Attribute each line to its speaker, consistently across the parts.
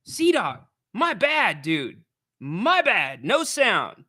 Speaker 1: C-Dog, my bad, dude. My bad. No sound.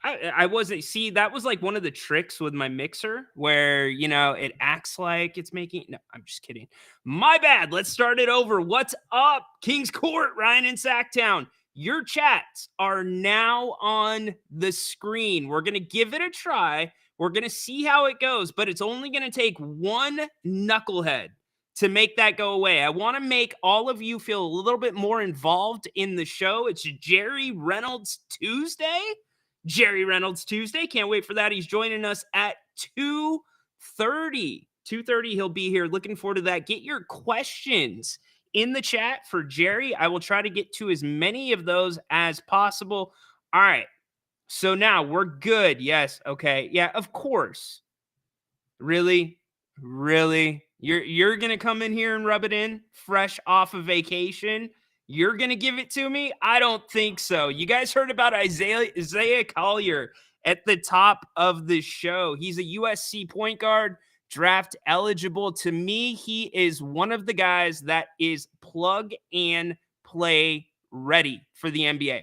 Speaker 1: I wasn't see, that was like one of the tricks with my mixer where, it acts like it's making no, I'm just kidding. My bad. Let's start it over. What's up, King's Court, Ryan in Sacktown? Your chats are now on the screen. We're going to give it a try. We're going to see how it goes, but it's only going to take one knucklehead to make that go away. I want to make all of you feel a little bit more involved in the show. It's Jerry Reynolds Tuesday. Jerry Reynolds Tuesday. Can't wait for that. He's joining us at 2:30. 2:30 he'll be here. Looking forward to that. Get your questions in the chat for Jerry. I will try to get to as many of those as possible. All right. So now we're good. Yes. Okay. Yeah, of course. Really? Really? You're going to come in here and rub it in fresh off of vacation? You're going to give it to me? I don't think so. You guys heard about Isaiah Collier at the top of the show. He's a USC point guard, draft eligible. To me, he is one of the guys that is plug and play ready for the NBA.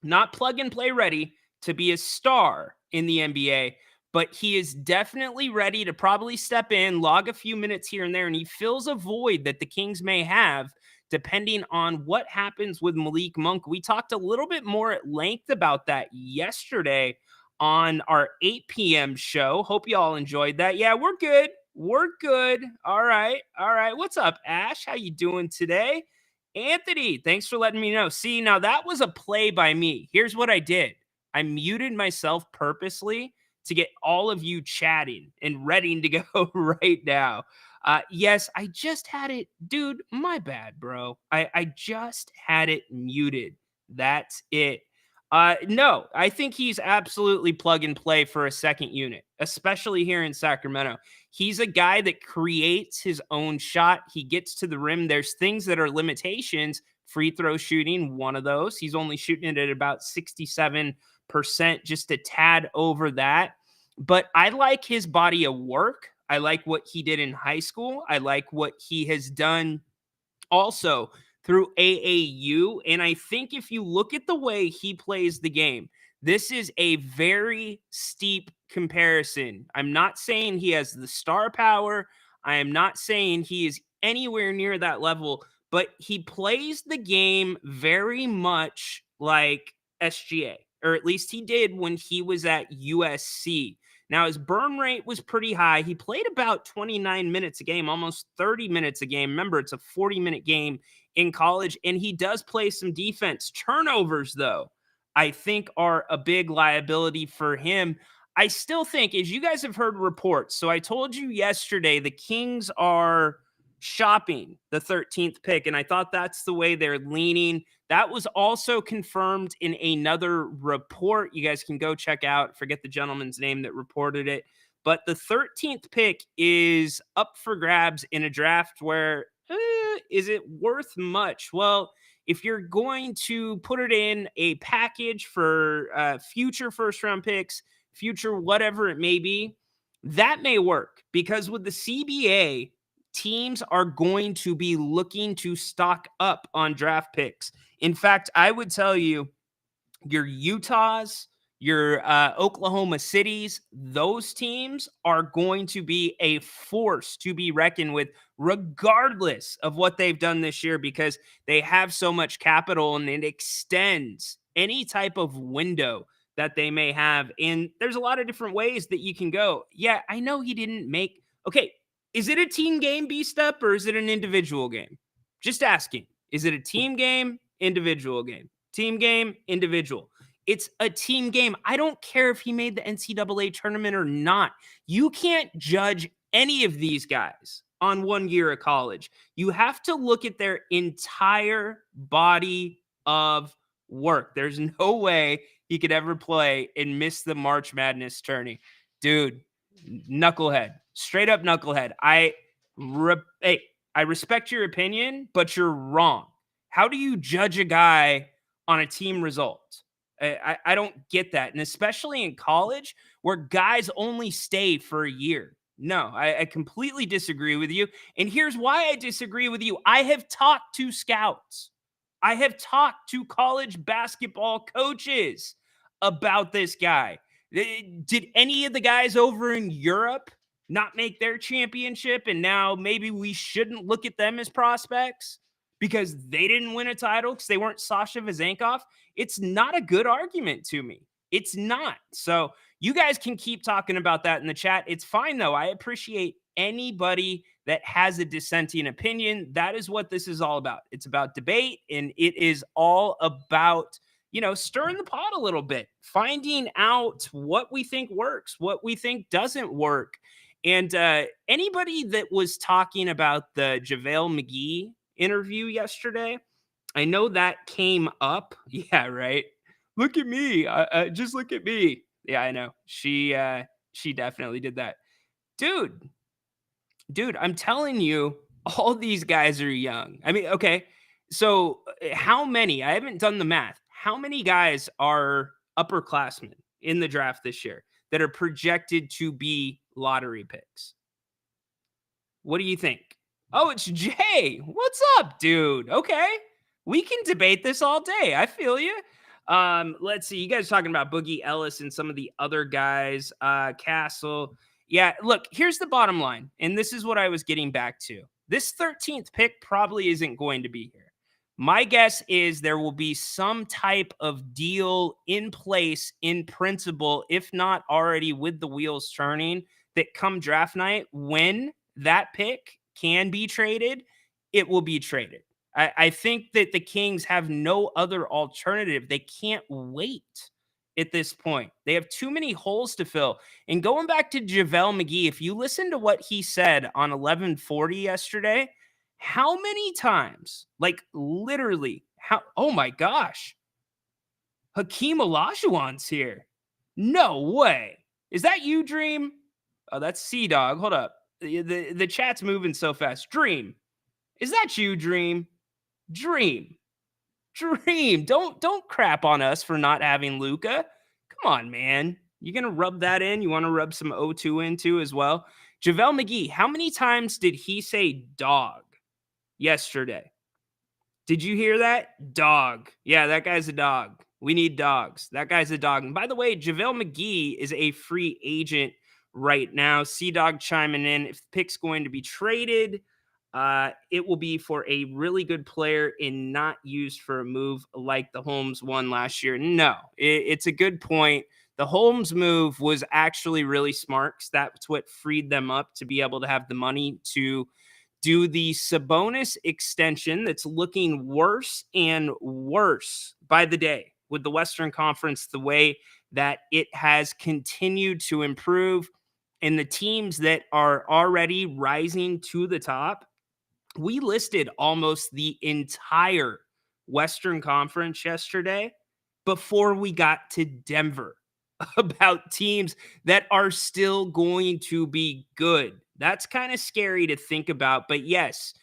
Speaker 1: Not plug and play ready to be a star in the NBA, but he is definitely ready to probably step in, log a few minutes here and there, and he fills a void that the Kings may have depending on what happens with Malik Monk. We talked a little bit more at length about that yesterday on our 8 p.m. show. Hope you all enjoyed that. Yeah, we're good. We're good. All right. All right. What's up, Ash? How you doing today? Anthony, thanks for letting me know. See, now that was a play by me. Here's what I did. I muted myself purposely to get all of you chatting and ready to go right now. Yes, I just had it. Dude, my bad, bro. I just had it muted. That's it. No, I think he's absolutely plug and play for a second unit, especially here in Sacramento. He's a guy that creates his own shot. He gets to the rim. There's things that are limitations. Free throw shooting, one of those. He's only shooting it at about 67%, just a tad over that. But I like his body of work. I like what he did in high school. I like what he has done also through AAU. And I think if you look at the way he plays the game, this is a very steep comparison. I'm not saying he has the star power. I am not saying he is anywhere near that level, but he plays the game very much like SGA, or at least he did when he was at USC. Now, his burn rate was pretty high. He played about 29 minutes a game, almost 30 minutes a game. Remember, it's a 40-minute game in college, and he does play some defense. Turnovers, though, I think are a big liability for him. I still think, as you guys have heard reports, so I told you yesterday the Kings are shopping the 13th pick, and I thought that's the way they're leaning. That was also confirmed in another report. You guys can go check out, forget the gentleman's name that reported it. But the 13th pick is up for grabs in a draft where, is it worth much? Well, if you're going to put it in a package for future first round picks, future whatever it may be, that may work because with the CBA, teams are going to be looking to stock up on draft picks. In fact, I would tell you, your Utahs, your Oklahoma Cities, those teams are going to be a force to be reckoned with, regardless of what they've done this year, because they have so much capital and it extends any type of window that they may have. And there's a lot of different ways that you can go. Yeah, I know he didn't make. Okay, is it a team game, B-Step, or is it an individual game? Just asking. Is it a team game, individual game? Team game, individual. It's a team game. I don't care if he made the NCAA tournament or not. You can't judge any of these guys on 1 year of college. You have to look at their entire body of work. There's no way he could ever play and miss the March Madness tourney. Dude, knucklehead. Straight up knucklehead. Hey, I respect your opinion, but you're wrong. How do you judge a guy on a team result? I don't get that. And especially in college where guys only stay for a year. No, I completely disagree with you. And here's why I disagree with you. I have talked to scouts, I have talked to college basketball coaches about this guy. Did any of the guys over in Europe not make their championship? And now maybe we shouldn't look at them as prospects because they didn't win a title because they weren't Sasha Vezenkov? It's not a good argument to me. It's not. So you guys can keep talking about that in the chat. It's fine, though. I appreciate anybody that has a dissenting opinion. That is what this is all about. It's about debate, and it is all about, stirring the pot a little bit, finding out what we think works, what we think doesn't work. And anybody that was talking about the JaVale McGee interview yesterday, I know that came up. Yeah, right. Look at me. Just look at me. Yeah, I know. She definitely did that. Dude, I'm telling you, all these guys are young. I mean, okay. So, how many? I haven't done the math. How many guys are upperclassmen in the draft this year that are projected to be lottery picks? What do you think? Oh, it's Jay. What's up, dude? Okay. We can debate this all day. I feel you. Let's see. You guys talking about Boogie Ellis and some of the other guys. Castle. Yeah, look, here's the bottom line. And this is what I was getting back to. This 13th pick probably isn't going to be here. My guess is there will be some type of deal in place in principle, if not already with the wheels turning, that come draft night, when that pick can be traded, it will be traded. I think that the Kings have no other alternative. They can't wait at this point. They have too many holes to fill. And going back to JaVale McGee, if you listen to what he said on 1140 yesterday, how many times, like literally, oh my gosh, Hakeem Olajuwon's here. No way. Is that you, Dream? Oh, that's Sea Dog. Hold up. The chat's moving so fast. Dream. Is that you, Dream? Dream. Dream. Don't crap on us for not having Luca. Come on, man. You gonna rub that in? You want to rub some O2 into as well? JaVale McGee, how many times did he say dog yesterday? Did you hear that? Dog. Yeah, that guy's a dog. We need dogs. That guy's a dog. And by the way, JaVale McGee is a free agent right now. Sea Dog chiming in. If the pick's going to be traded, it will be for a really good player and not used for a move like the Holmes one last year. No, it's a good point. The Holmes move was actually really smart because that's what freed them up to be able to have the money to do the Sabonis extension that's looking worse and worse by the day with the Western Conference, the way that it has continued to improve, and the teams that are already rising to the top. We listed almost the entire Western Conference yesterday before we got to Denver about teams that are still going to be good. That's kind of scary to think about. But yes,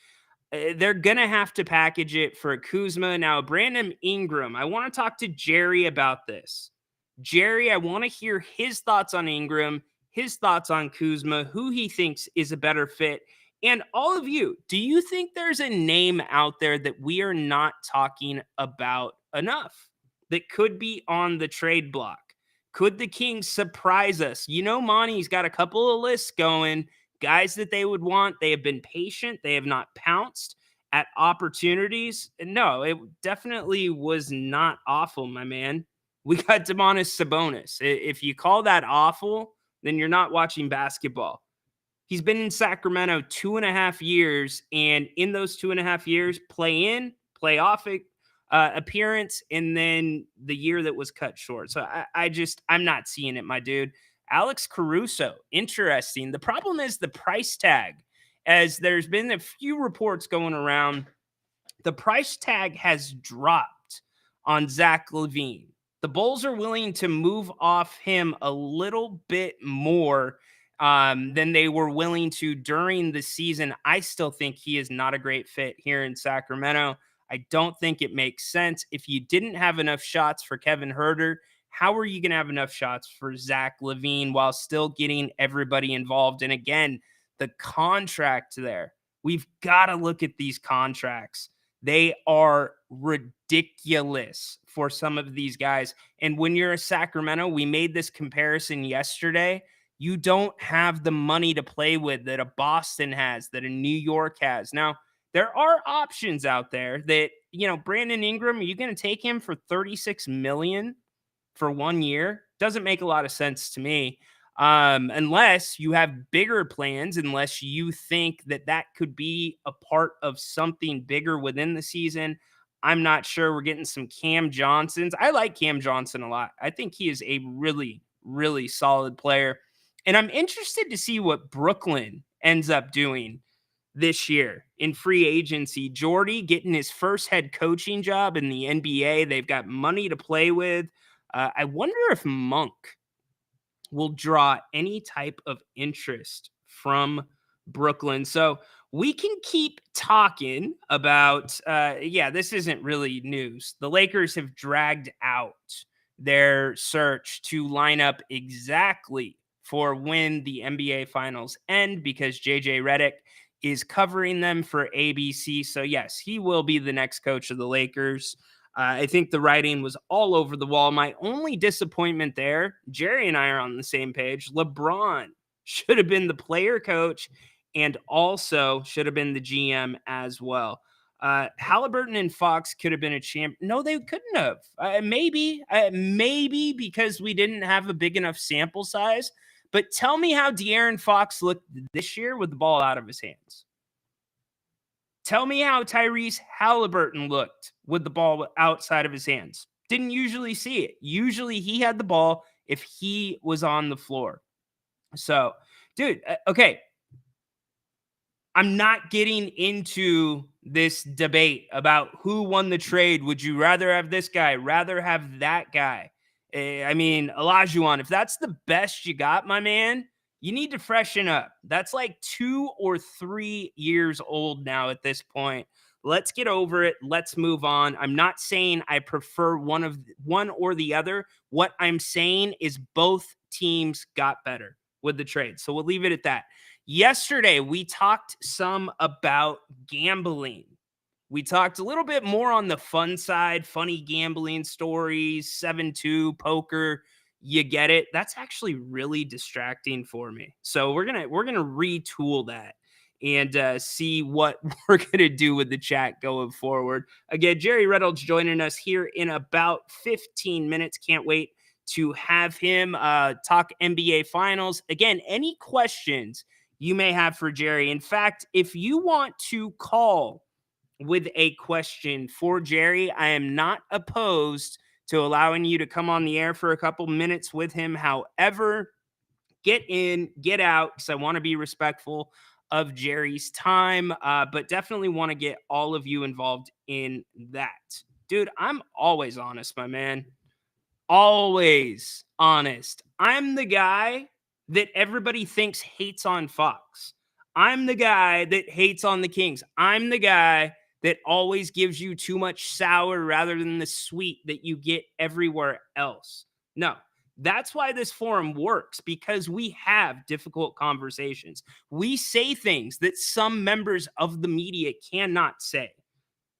Speaker 1: they're going to have to package it for Kuzma. Now, Brandon Ingram, I want to talk to Jerry about this. Jerry, I want to hear his thoughts on Ingram, his thoughts on Kuzma, who he thinks is a better fit. And all of you, do you think there's a name out there that we are not talking about enough that could be on the trade block? Could the Kings surprise us? Monty's got a couple of lists going, guys that they would want. They have been patient. They have not pounced at opportunities. No, it definitely was not awful, my man. We got Domantas Sabonis. If you call that awful, then you're not watching basketball. He's been in Sacramento 2.5 years, and in those 2.5 years, play in, play off appearance, and then the year that was cut short. So I'm not seeing it, my dude. Alex Caruso, interesting. The problem is the price tag. As there's been a few reports going around, the price tag has dropped on Zach LaVine. The Bulls are willing to move off him a little bit more than they were willing to during the season. I still think he is not a great fit here in Sacramento. I don't think it makes sense. If you didn't have enough shots for Kevin Huerter, how are you going to have enough shots for Zach LaVine while still getting everybody involved? And again, the contract there. We've got to look at these contracts. They are ridiculous for some of these guys. And when you're a Sacramento, we made this comparison yesterday. You don't have the money to play with that a Boston has, that a New York has. Now, there are options out there that, Brandon Ingram, are you going to take him for 36 million for 1 year? Doesn't make a lot of sense to me. Unless you have bigger plans, unless you think that that could be a part of something bigger within the season. I'm not sure. We're getting some Cam Johnsons. I like Cam Johnson a lot. I think he is a really, really solid player. And I'm interested to see what Brooklyn ends up doing this year in free agency. Jordy getting his first head coaching job in the NBA. They've got money to play with. I wonder if Monk will draw any type of interest from Brooklyn. So we can keep talking about, this isn't really news. The Lakers have dragged out their search to line up exactly for when the NBA finals end because JJ Redick is covering them for ABC. So yes, he will be the next coach of the Lakers. I think the writing was all over the wall. My only disappointment there, Jerry and I are on the same page. LeBron should have been the player coach and also should have been the GM as well. Halliburton and Fox could have been a champ. No, they couldn't have. Maybe because we didn't have a big enough sample size. But tell me how De'Aaron Fox looked this year with the ball out of his hands. Tell me how Tyrese Halliburton looked with the ball outside of his hands. Didn't usually see it. Usually he had the ball if he was on the floor. So, dude, okay. I'm not getting into this debate about who won the trade. Would you rather have this guy, rather have that guy? I mean, Olajuwon, if that's the best you got, my man, you need to freshen up. That's like 2 or 3 years old now at this point. Let's get over it. Let's move on. I'm not saying I prefer one or the other. What I'm saying is both teams got better with the trade. So we'll leave it at that. Yesterday, we talked some about gambling. We talked a little bit more on the fun side, funny gambling stories, 7-2 poker. You get it. That's actually really distracting for me. So we're gonna retool that and see what we're gonna do with the chat going forward. Again, Jerry Reynolds joining us here in about 15 minutes. Can't wait to have him talk NBA Finals. Again, any questions you may have for Jerry. In fact, if you want to call with a question for Jerry, I am not opposed to allowing you to come on the air for a couple minutes with him. However, get in, get out, because I want to be respectful of Jerry's time, but definitely want to get all of you involved in that. Dude, I'm always honest, my man. Always honest. I'm the guy that everybody thinks hates on Fox. I'm the guy that hates on the Kings. I'm the guy that always gives you too much sour rather than the sweet that you get everywhere else. No, that's why this forum works, because we have difficult conversations. We say things that some members of the media cannot say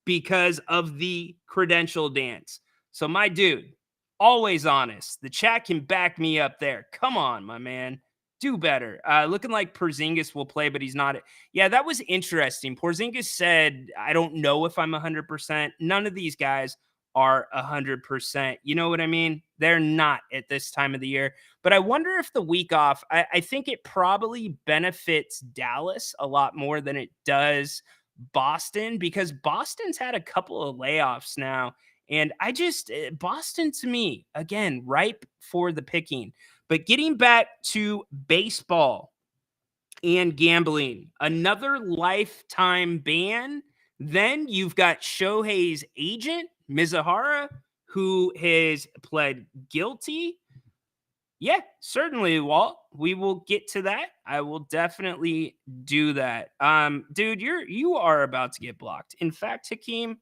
Speaker 1: because of the credential dance. So, my dude, always honest. The chat can back me up there. Come on, my man. Do better. Looking like Porzingis will play, but he's not. Yeah, that was interesting. Porzingis said, I don't know if I'm 100%. None of these guys are 100%. You know what I mean? They're not at this time of the year. But I wonder if the week off, I think it probably benefits Dallas a lot more than it does Boston, because Boston's had a couple of layoffs now. And Boston to me, again, ripe for the picking. But getting back to baseball and gambling, another lifetime ban. Then you've got Shohei's agent, Mizuhara, who has pled guilty. Yeah, certainly, Walt. We will get to that. I will definitely do that. Dude, you are about to get blocked. In fact, Hakeem,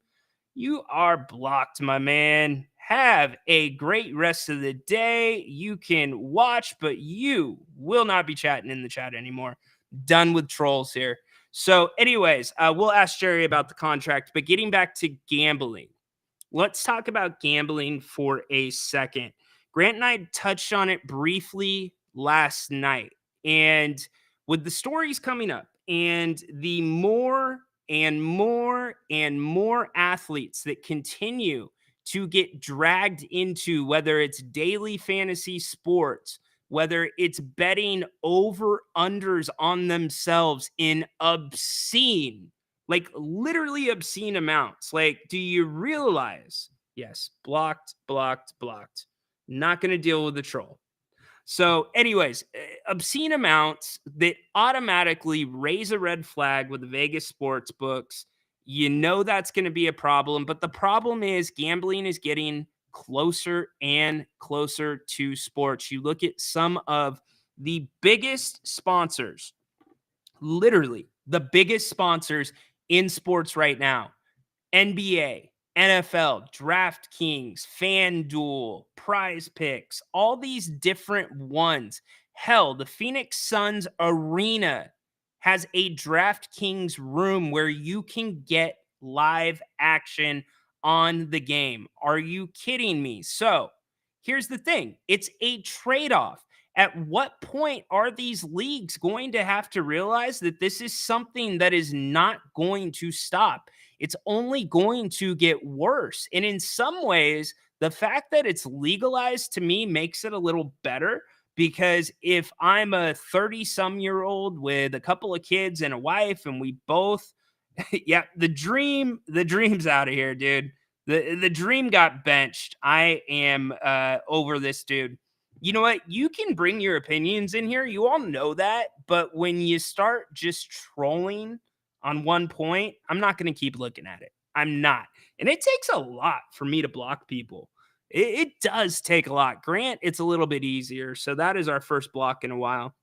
Speaker 1: you are blocked, my man. Have a great rest of the day. You can watch, but you will not be chatting in the chat anymore. Done with trolls here. So, anyways, we'll ask Jerry about the contract, but getting back to gambling, let's talk about gambling for a second. Grant and I touched on it briefly last night. And with the stories coming up and the more and more and more athletes that continue to get dragged into, whether it's daily fantasy sports, whether it's betting over unders on themselves in obscene, like literally obscene amounts. Like, do you realize? Yes, blocked, blocked, blocked. Not going to deal with the troll. So, anyways, obscene amounts that automatically raise a red flag with the Vegas sports books. You know that's going to be a problem. But the problem is gambling is getting closer and closer to sports. You look at some of the biggest sponsors, literally the biggest sponsors in sports right now: NBA, NFL, DraftKings, FanDuel, Prize Picks, all these different ones. Hell, the Phoenix Suns Arena has a DraftKings room where you can get live action on the game. Are you kidding me? So here's the thing, it's a trade off. At what point are these leagues going to have to realize that this is something that is not going to stop? It's only going to get worse. And in some ways, the fact that it's legalized to me makes it a little better, because if I'm a 30-some-year-old with a couple of kids and a wife and we both yeah, the dream's out of here, dude. The dream got benched. I am over this dude. You know what? You can bring your opinions in here. You all know that. But when you start just trolling on one point, I'm not going to keep looking at it. I'm not. And it takes a lot for me to block people. It does take a lot. Grant, it's a little bit easier. So that is our first block in a while.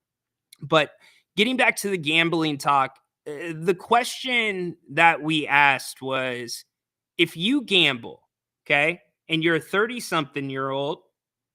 Speaker 1: But getting back to the gambling talk, the question that we asked was, if you gamble, okay, and you're a 30 something year old,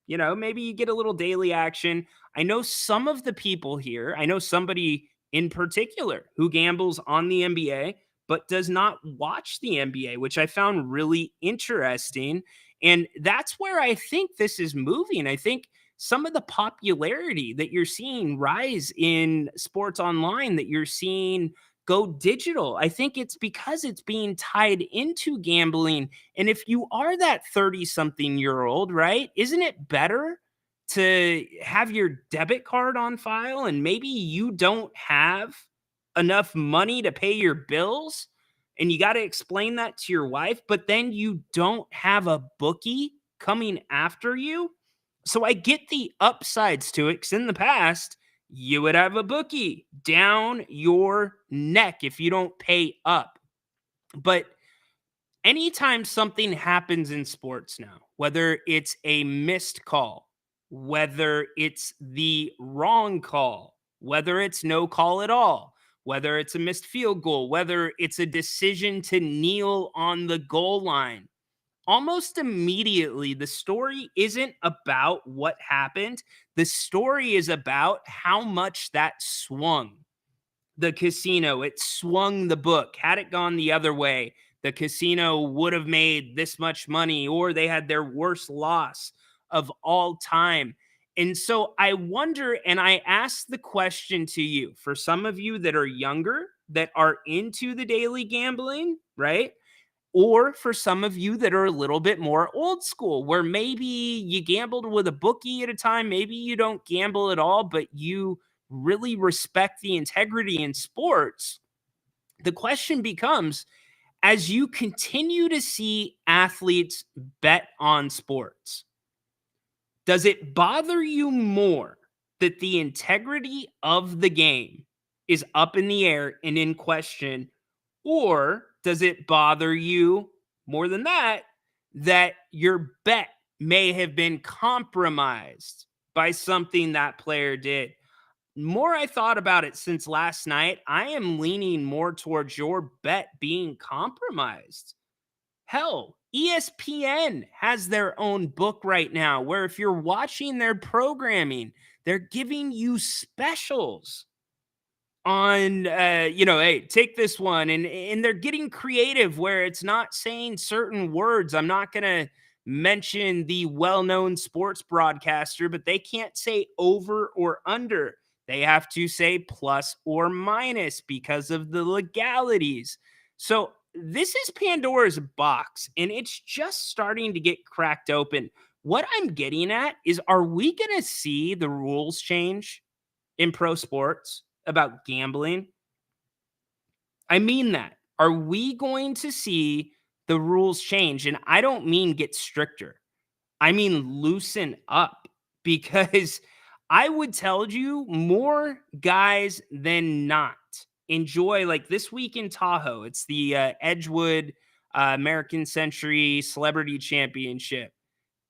Speaker 1: maybe you get a little daily action. I know some of the people here, I know somebody in particular who gambles on the NBA, but does not watch the NBA, which I found really interesting. And that's where I think this is moving. I think some of the popularity that you're seeing rise in sports online, that you're seeing go digital, I think it's because it's being tied into gambling. And if you are that 30 something year old, right, isn't it better to have your debit card on file, and maybe you don't have enough money to pay your bills and you got to explain that to your wife, but then you don't have a bookie coming after you? So I get the upsides to it, because in the past, you would have a bookie down your neck if you don't pay up. But anytime something happens in sports now, whether it's a missed call, whether it's the wrong call, whether it's no call at all, whether it's a missed field goal, whether it's a decision to kneel on the goal line, almost immediately, the story isn't about what happened. The story is about how much that swung the casino. It swung the book. Had it gone the other way, the casino would have made this much money, or they had their worst loss of all time. And so I wonder, and I ask the question to you, for some of you that are younger, that are into the daily gambling, right? Or for some of you that are a little bit more old school, where maybe you gambled with a bookie at a time, maybe you don't gamble at all, but you really respect the integrity in sports. The question becomes, as you continue to see athletes bet on sports, does it bother you more that the integrity of the game is up in the air and in question? Or does it bother you more than that, that your bet may have been compromised by something that player did? More I thought about it since last night, I am leaning more towards your bet being compromised. Hell, ESPN has their own book right now where if you're watching their programming, they're giving you specials on hey, take this one, and they're getting creative where it's not saying certain words. I'm not going to mention the well-known sports broadcaster, but they can't say over or under. They have to say plus or minus because of the legalities. So this is Pandora's box, and it's just starting to get cracked open. What I'm getting at is, are we going to see the rules change in pro sports about gambling? I mean that. Are we going to see the rules change? And I don't mean get stricter. I mean loosen up, because I would tell you more guys than not enjoy, like this week in Tahoe. It's the Edgewood American Century Celebrity Championship.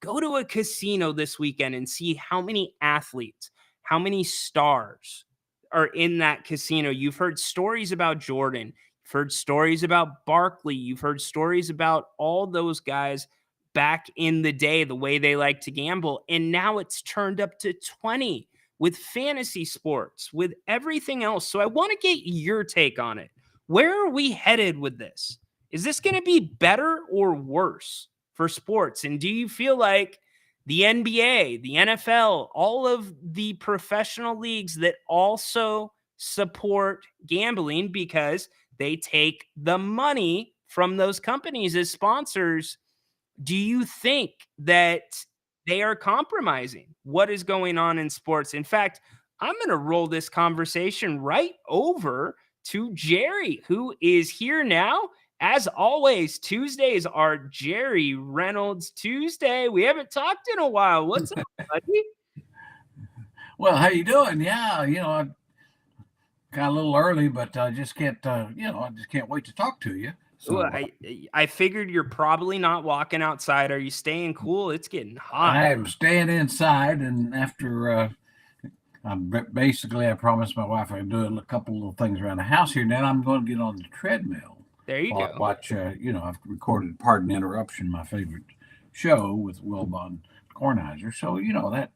Speaker 1: Go to a casino this weekend and see how many athletes, how many stars are in that casino. You've heard stories about Jordan. You've heard stories about Barkley. You've heard stories about all those guys back in the day, the way they like to gamble. And now it's turned up to 20 with fantasy sports, with everything else. So I want to get your take on it. Where are we headed with this? Is this going to be better or worse for sports? And do you feel like the NBA, the NFL, all of the professional leagues that also support gambling because they take the money from those companies as sponsors, do you think that they are compromising what is going on in sports? In fact, I'm going to roll this conversation right over to Jerry, who is here now. As always, Tuesdays are Jerry Reynolds Tuesday. We haven't talked in a while. What's up, buddy?
Speaker 2: Well, how you doing? Yeah, I got a little early, but I just can't, I just can't wait to talk to you.
Speaker 1: Ooh,
Speaker 2: So
Speaker 1: I figured you're probably not walking outside. Are you staying cool? It's getting hot.
Speaker 2: I am staying inside, and after basically I promised my wife I'd do a couple of things around the house here. Now I'm going to get on the treadmill
Speaker 1: There you
Speaker 2: while I
Speaker 1: go.
Speaker 2: watch. I've recorded Pardon Interruption, my favorite show with Wilbon Kornheiser. So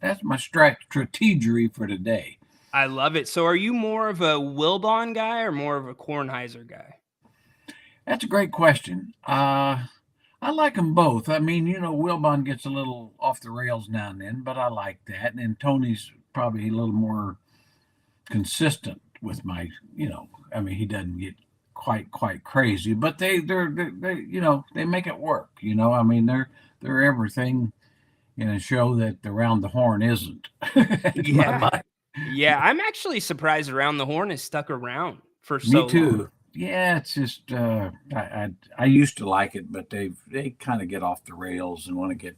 Speaker 2: that's my strategery for today.
Speaker 1: I love it. So are you more of a Wilbon guy or more of a Kornheiser guy?
Speaker 2: That's a great question. I like them both. I mean, Wilbon gets a little off the rails now and then, but I like that. And then Tony's probably a little more consistent with I mean, he doesn't get quite crazy, but they make it work. I mean, they're everything in a show that Around the Horn isn't. In my
Speaker 1: Yeah.
Speaker 2: mind.
Speaker 1: Yeah, I'm actually surprised Around the Horn has stuck around for
Speaker 2: Me
Speaker 1: so long.
Speaker 2: too. Yeah, it's just I used to like it, but they kind of get off the rails and want to get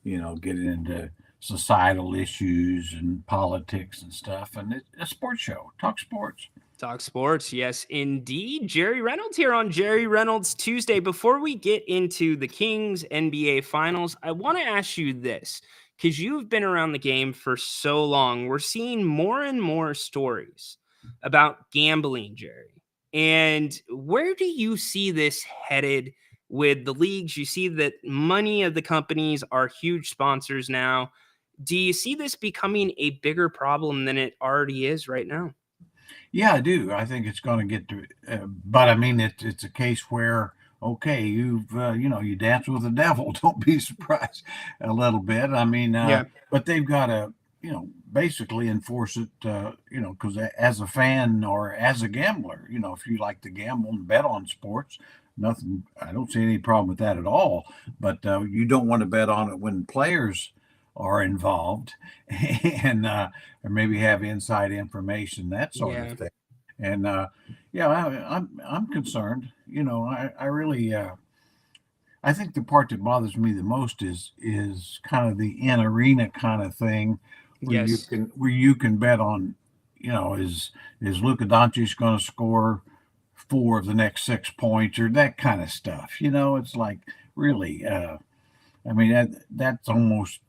Speaker 2: into societal issues and politics and stuff. And it's a sports show. Talk sports.
Speaker 1: Talk sports, yes, indeed. Jerry Reynolds here on Jerry Reynolds Tuesday. Before we get into the Kings NBA Finals, I want to ask you this, because you've been around the game for so long. We're seeing more and more stories about gambling, Jerry. And where do you see this headed with the leagues? You see that many of the companies are huge sponsors now. Do you see this becoming a bigger problem than it already is right now?
Speaker 2: Yeah, I do. I think it's going to get to, but I mean, it's a case where okay, you dance with the devil. Don't be surprised a little bit. I mean,
Speaker 1: Yeah.
Speaker 2: but they've got to basically enforce it. Because as a fan or as a gambler, if you like to gamble and bet on sports, nothing. I don't see any problem with that at all. But you don't want to bet on it when players are involved and or maybe have inside information, that sort of
Speaker 1: Yeah.
Speaker 2: thing. And yeah, I'm concerned. I really I think the part that bothers me the most is kind of the in arena kind of thing
Speaker 1: Yes.
Speaker 2: where you can bet on, is Luka Doncic going to score 4 of the next 6 points or that kind of stuff. It's like really. I mean that's almost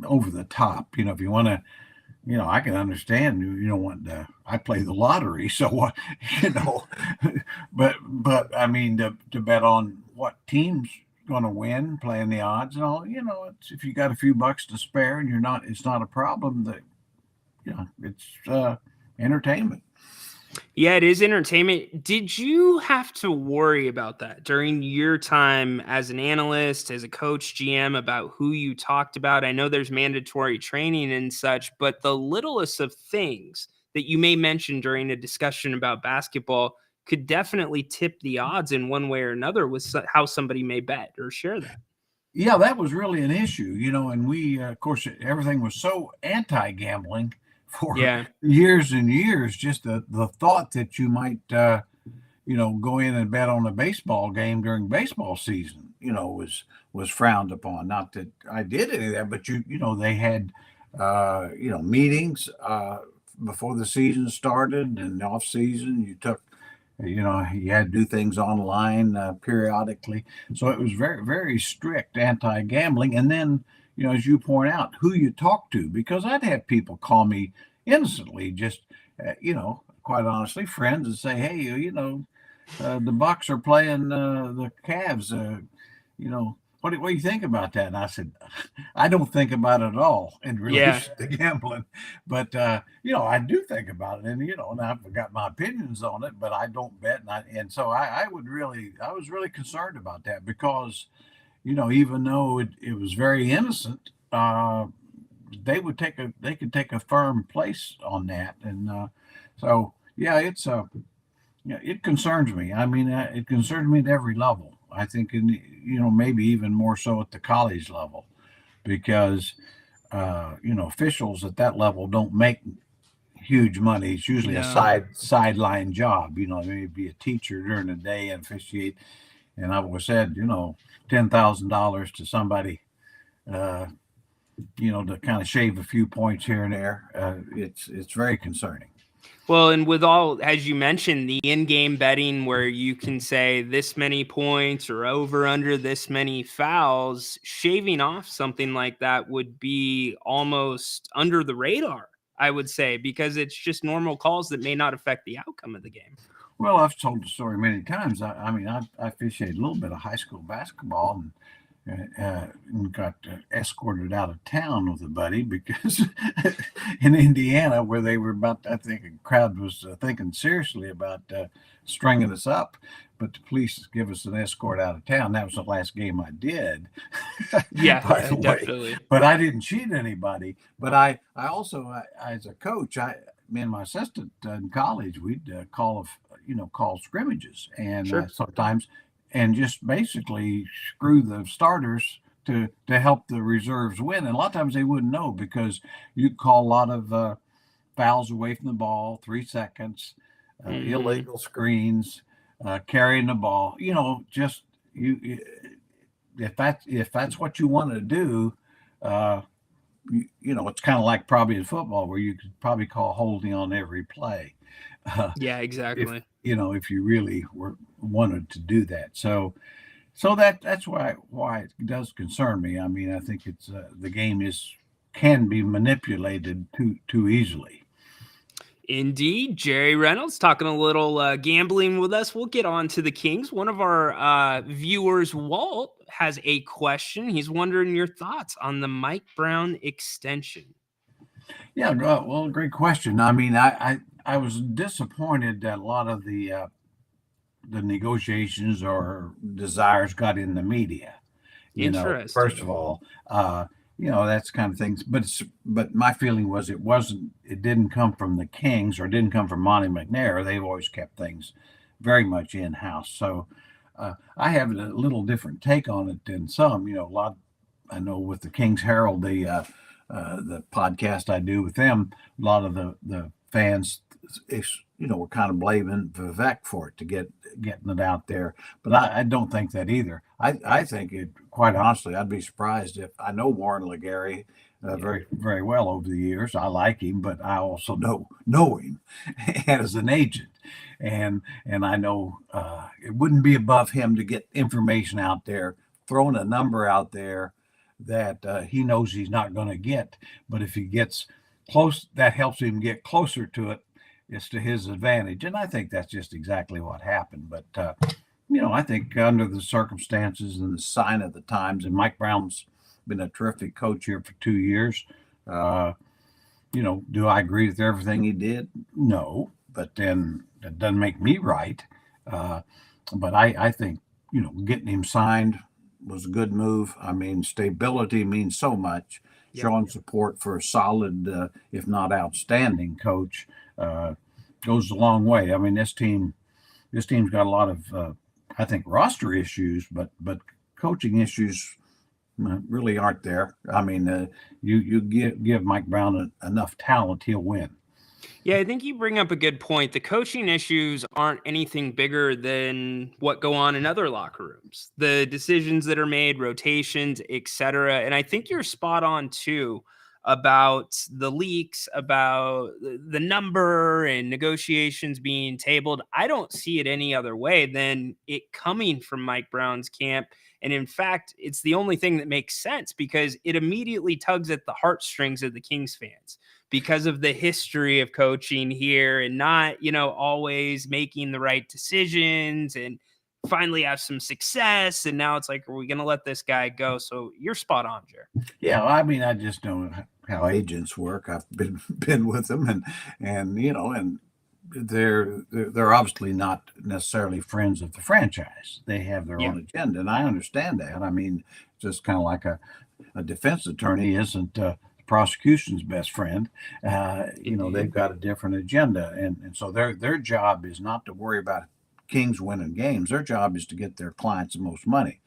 Speaker 2: over the top. If you want to, I can understand you don't want to. I play the lottery, so you know, but I mean to bet on what team's going to win, playing the odds and all. If you got a few bucks to spare and it's not a problem. That it's entertainment.
Speaker 1: Yeah, it is entertainment. Did you have to worry about that during your time as an analyst, as a coach, GM, about who you talked about? I know there's mandatory training and such, but the littlest of things that you may mention during a discussion about basketball could definitely tip the odds in one way or another with how somebody may bet or share that.
Speaker 2: Yeah, that was really an issue, and we, of course, everything was so anti-gambling for
Speaker 1: Yeah.
Speaker 2: years and years. Just the thought that you might, go in and bet on a baseball game during baseball season, was frowned upon. Not that I did any of that, but they had, meetings before the season started and off season. You had to do things online periodically. So it was very, very strict anti-gambling. And then, as you point out, who you talk to, because I'd have people call me innocently, just, quite honestly, friends, and say, hey, the Bucks are playing the Cavs. What do you think about that? And I said, I don't think about it at all in
Speaker 1: Yeah.
Speaker 2: relation to gambling, but I do think about it, and and I've got my opinions on it, but I don't bet, and so I was really concerned about that because even though it was very innocent, they could take a firm place on that, and so yeah, it concerns me. I mean, it concerns me at every level. I think, maybe even more so at the college level, because officials at that level don't make huge money. It's usually a
Speaker 1: No.
Speaker 2: sideline job. Maybe a teacher during the day and officiate. And I've always said, $10,000 to somebody, to kind of shave a few points here and there. It's very concerning.
Speaker 1: Well, and with all, as you mentioned, the in-game betting where you can say this many points or over under this many fouls, shaving off something like that would be almost under the radar, I would say, because it's just normal calls that may not affect the outcome of the game.
Speaker 2: Well, I've told the story many times. I mean, I officiated a little bit of high school basketball, and got escorted out of town with a buddy because in Indiana, where they were about, I think a crowd was thinking seriously about stringing us up, but the police give us an escort out of town. That was the last game I did,
Speaker 1: Yeah,
Speaker 2: by the way.
Speaker 1: definitely.
Speaker 2: But I didn't cheat anybody. But I also, as a coach, me and my assistant in college, we'd call scrimmages, and
Speaker 1: Sure.
Speaker 2: sometimes, and just basically screw the starters to help the reserves win. And a lot of times they wouldn't know because you call a lot of fouls away from the ball, 3 seconds, illegal screens, carrying the ball. Just you. If that's what you want to do, it's kind of like probably in football where you could probably call holding on every play.
Speaker 1: Yeah,
Speaker 2: If
Speaker 1: exactly.
Speaker 2: if you really wanted to do that. So that's why it does concern me. I mean, I think it's the game can be manipulated too easily.
Speaker 1: Indeed. Jerry Reynolds talking a little gambling with us. We'll get on to the Kings. One of our viewers, Walt, has a question. He's wondering your thoughts on the Mike Brown extension.
Speaker 2: Yeah, well, great question. I mean, I was disappointed that a lot of the negotiations or desires got in the media. First
Speaker 1: Interesting.
Speaker 2: of all, that's kind of things. But my feeling was it didn't come from the Kings or it didn't come from Monty McNair. They've always kept things very much in house. So I have a little different take on it than some. I know with the Kings Herald, the podcast I do with them, a lot of the fans, were kind of blaming Vivek for it to getting it out there. But I don't think that either. I think it, quite honestly, I'd be surprised if I know Warren Legary very, very well over the years. I like him, but I also know him as an agent. And I know it wouldn't be above him to get information out there, throwing a number out there that he knows he's not going to get. But if he gets close, that helps him get closer to it. It's to his advantage. And I think that's just exactly what happened. But I think under the circumstances and the sign of the times, and Mike Brown's been a terrific coach here for 2 years. Uh, do I agree with everything he did? No, but then that doesn't make me right. Uh, but I think, getting him signed was a good move. I mean, stability means so much.
Speaker 1: Yep.
Speaker 2: Showing support for a solid, if not outstanding coach, uh, goes a long way. I mean, this team's got a lot of, I think, roster issues, but coaching issues really aren't there. I mean, you give Mike Brown enough talent, he'll win.
Speaker 1: Yeah, I think you bring up a good point. The coaching issues aren't anything bigger than what go on in other locker rooms. The decisions that are made, rotations, etc. And I think you're spot on too about the leaks, about the number and negotiations being tabled. I don't see it any other way than it coming from Mike Brown's camp. And in fact, it's the only thing that makes sense because it immediately tugs at the heartstrings of the Kings fans because of the history of coaching here and not, always making the right decisions and finally have some success. And now it's like, are we going to let this guy go? So you're spot on, Jer.
Speaker 2: Yeah, well, I mean, I just know how agents work. I've been with them, and they're obviously not necessarily friends of the franchise. They have their
Speaker 1: Yeah.
Speaker 2: own agenda, and I understand that. I mean, just kind of like a defense attorney isn't prosecution's best friend. They've got a different agenda, and so their job is not to worry about Kings winning games. Their job is to get their clients the most money.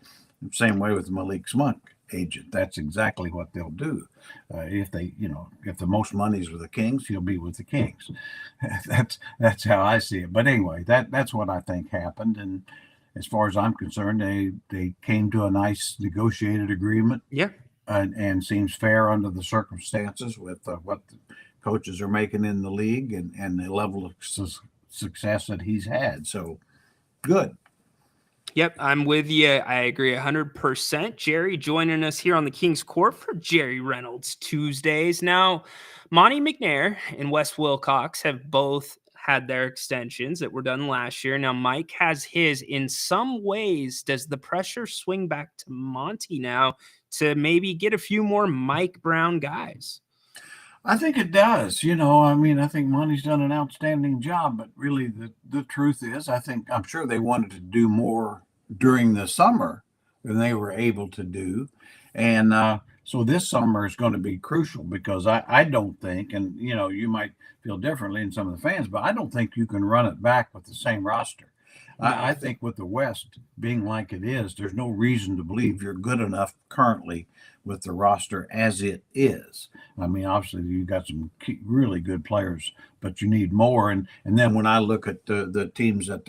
Speaker 2: Same way with the Malik Monk agent. That's exactly what they'll do. If the most money's with the Kings, he'll be with the Kings. That's how I see it. But anyway, that's what I think happened. And as far as I'm concerned, they came to a nice negotiated agreement.
Speaker 1: Yeah.
Speaker 2: And seems fair under the circumstances with what the coaches are making in the league and the level of success that he's had. So good.
Speaker 1: Yep, I'm with you. I agree 100%. Jerry joining us here on the King's Court for Jerry Reynolds Tuesdays. Now, Monty McNair and Wes Wilcox have both had their extensions that were done last year. Now, Mike has his. In some ways, does the pressure swing back to Monty now to maybe get a few more Mike Brown guys?
Speaker 2: I think it does. I think Monty's done an outstanding job, but really the truth is, I'm sure they wanted to do more during the summer than they were able to do. And so this summer is going to be crucial because I don't think, and you might feel differently in some of the fans, but I don't think you can run it back with the same roster. I think with the West being like it is, there's no reason to believe you're good enough currently with the roster as it is. I mean, obviously you got some really good players, but you need more. And then when I look at the teams that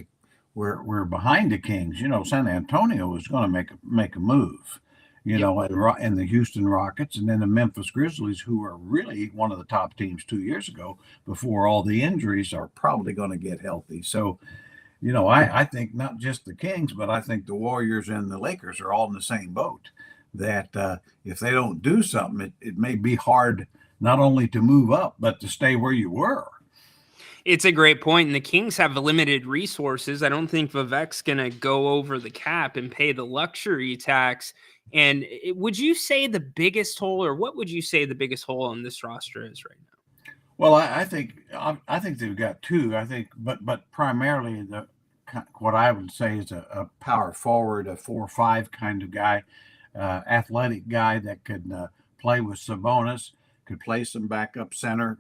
Speaker 2: we're behind the Kings, San Antonio is going to make a move. And the Houston Rockets, and then the Memphis Grizzlies, who were really one of the top teams 2 years ago before all the injuries, are probably going to get healthy. So, I think not just the Kings, but I think the Warriors and the Lakers are all in the same boat. That if they don't do something, it may be hard not only to move up, but to stay where you were.
Speaker 1: It's a great point, and the Kings have limited resources. I don't think Vivek's going to go over the cap and pay the luxury tax. And would you say the biggest hole, or what would you say the biggest hole on this roster is right now?
Speaker 2: Well, I think they've got two. I think, but primarily what I would say is a power forward, a 4-5 kind of guy, athletic guy that could play with Sabonis, could play some backup center,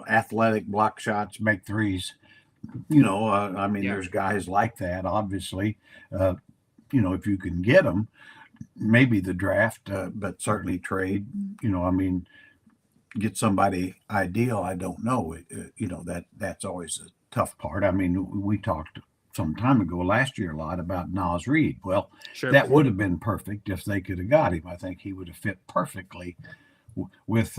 Speaker 2: athletic block shots, make threes. There's guys like that, obviously. If you can get them, maybe the draft, but certainly trade, get somebody ideal. I don't know. That's always a tough part. I mean, we talked some time ago last year a lot about Naz Reid. Well,
Speaker 1: Sure.
Speaker 2: That would have been perfect if they could have got him. I think he would have fit perfectly with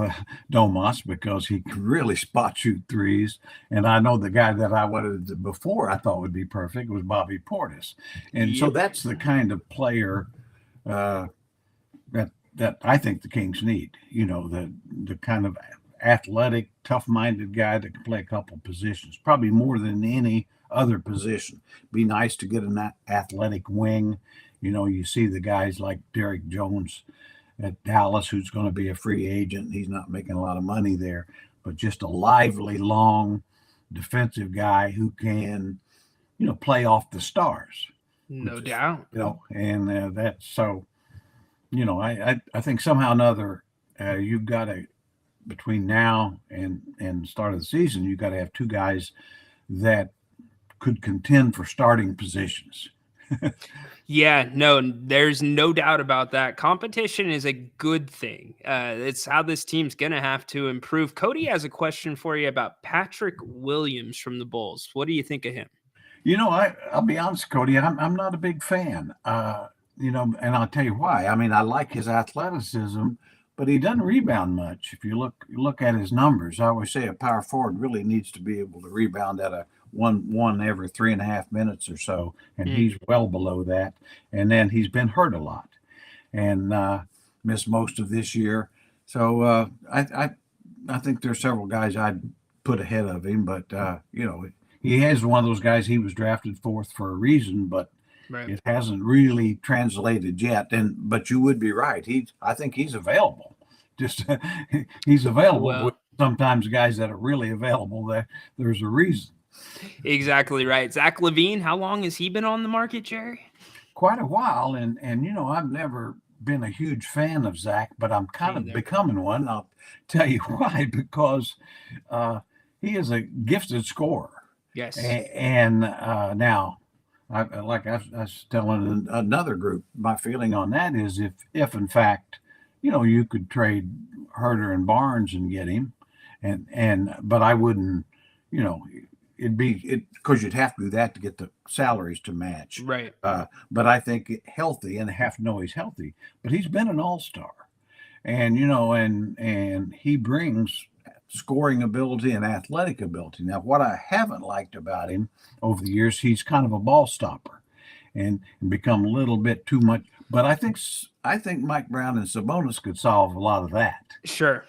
Speaker 2: Domas because he can really spot shoot threes. And I know the guy that I wanted before I thought would be perfect was Bobby Portis. And so that's the kind of player that I think the Kings need, the kind of athletic, tough-minded guy that can play a couple positions, probably more than any other position. Be nice to get an athletic wing. You see the guys like Derek Jones at Dallas, who's going to be a free agent. He's not making a lot of money there, but just a lively, long defensive guy who can, play off the stars,
Speaker 1: No
Speaker 2: which is,
Speaker 1: doubt.
Speaker 2: and that's so, I think somehow or another, you've got to, between now and start of the season, you've got to have two guys that could contend for starting positions.
Speaker 1: Yeah, no, there's no doubt about that. Competition is a good thing. It's how this team's going to have to improve. Cody has a question for you about Patrick Williams from the Bulls. What do you think of him?
Speaker 2: I'll be honest, Cody, I'm not a big fan. And I'll tell you why. I mean, I like his athleticism, but he doesn't rebound much. If you look at his numbers, I always say a power forward really needs to be able to rebound at a one every 3.5 minutes or so, and he's well below that. And then he's been hurt a lot, and missed most of this year. So I think there's several guys I'd put ahead of him, but he is one of those guys. He was drafted fourth for a reason, but
Speaker 1: Right.
Speaker 2: it hasn't really translated yet. But you would be right. I think he's available. Just he's available.
Speaker 1: Well,
Speaker 2: Sometimes guys that are really available, there's a reason.
Speaker 1: exactly right. Zach LaVine, how long has he been on the market, Jerry?
Speaker 2: Quite a while, and I've never been a huge fan of Zach, but I'm kind of becoming one. I'll tell you why, because he is a gifted scorer.
Speaker 1: Yes.
Speaker 2: And now, I was telling another group, my feeling on that is if in fact, you could trade Herter and Barnes and get him, but I wouldn't, it'd be because you'd have to do that to get the salaries to match.
Speaker 1: Right.
Speaker 2: But I think healthy, and have to know he's healthy. But he's been an all-star, and and he brings scoring ability and athletic ability. Now, what I haven't liked about him over the years, he's kind of a ball stopper, and become a little bit too much. But I think Mike Brown and Sabonis could solve a lot of that.
Speaker 1: Sure.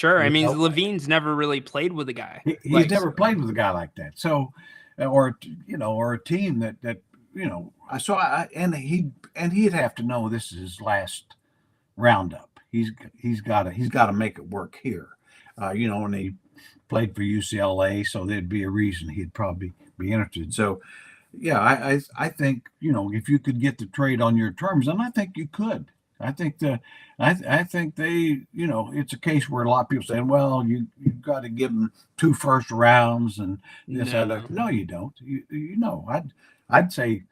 Speaker 1: I mean, LaVine's never really played with a guy.
Speaker 2: He's never played with a guy like that. So, or a team that and he'd have to know this is his last roundup. He's got to make it work here. And he played for UCLA, so there'd be a reason he'd probably be interested. So, yeah, I think if you could get the trade on your terms, and I think you could. I think I think they, it's a case where a lot of people say, well, you've got to give them 2 first rounds and this. No, you don't. I'd say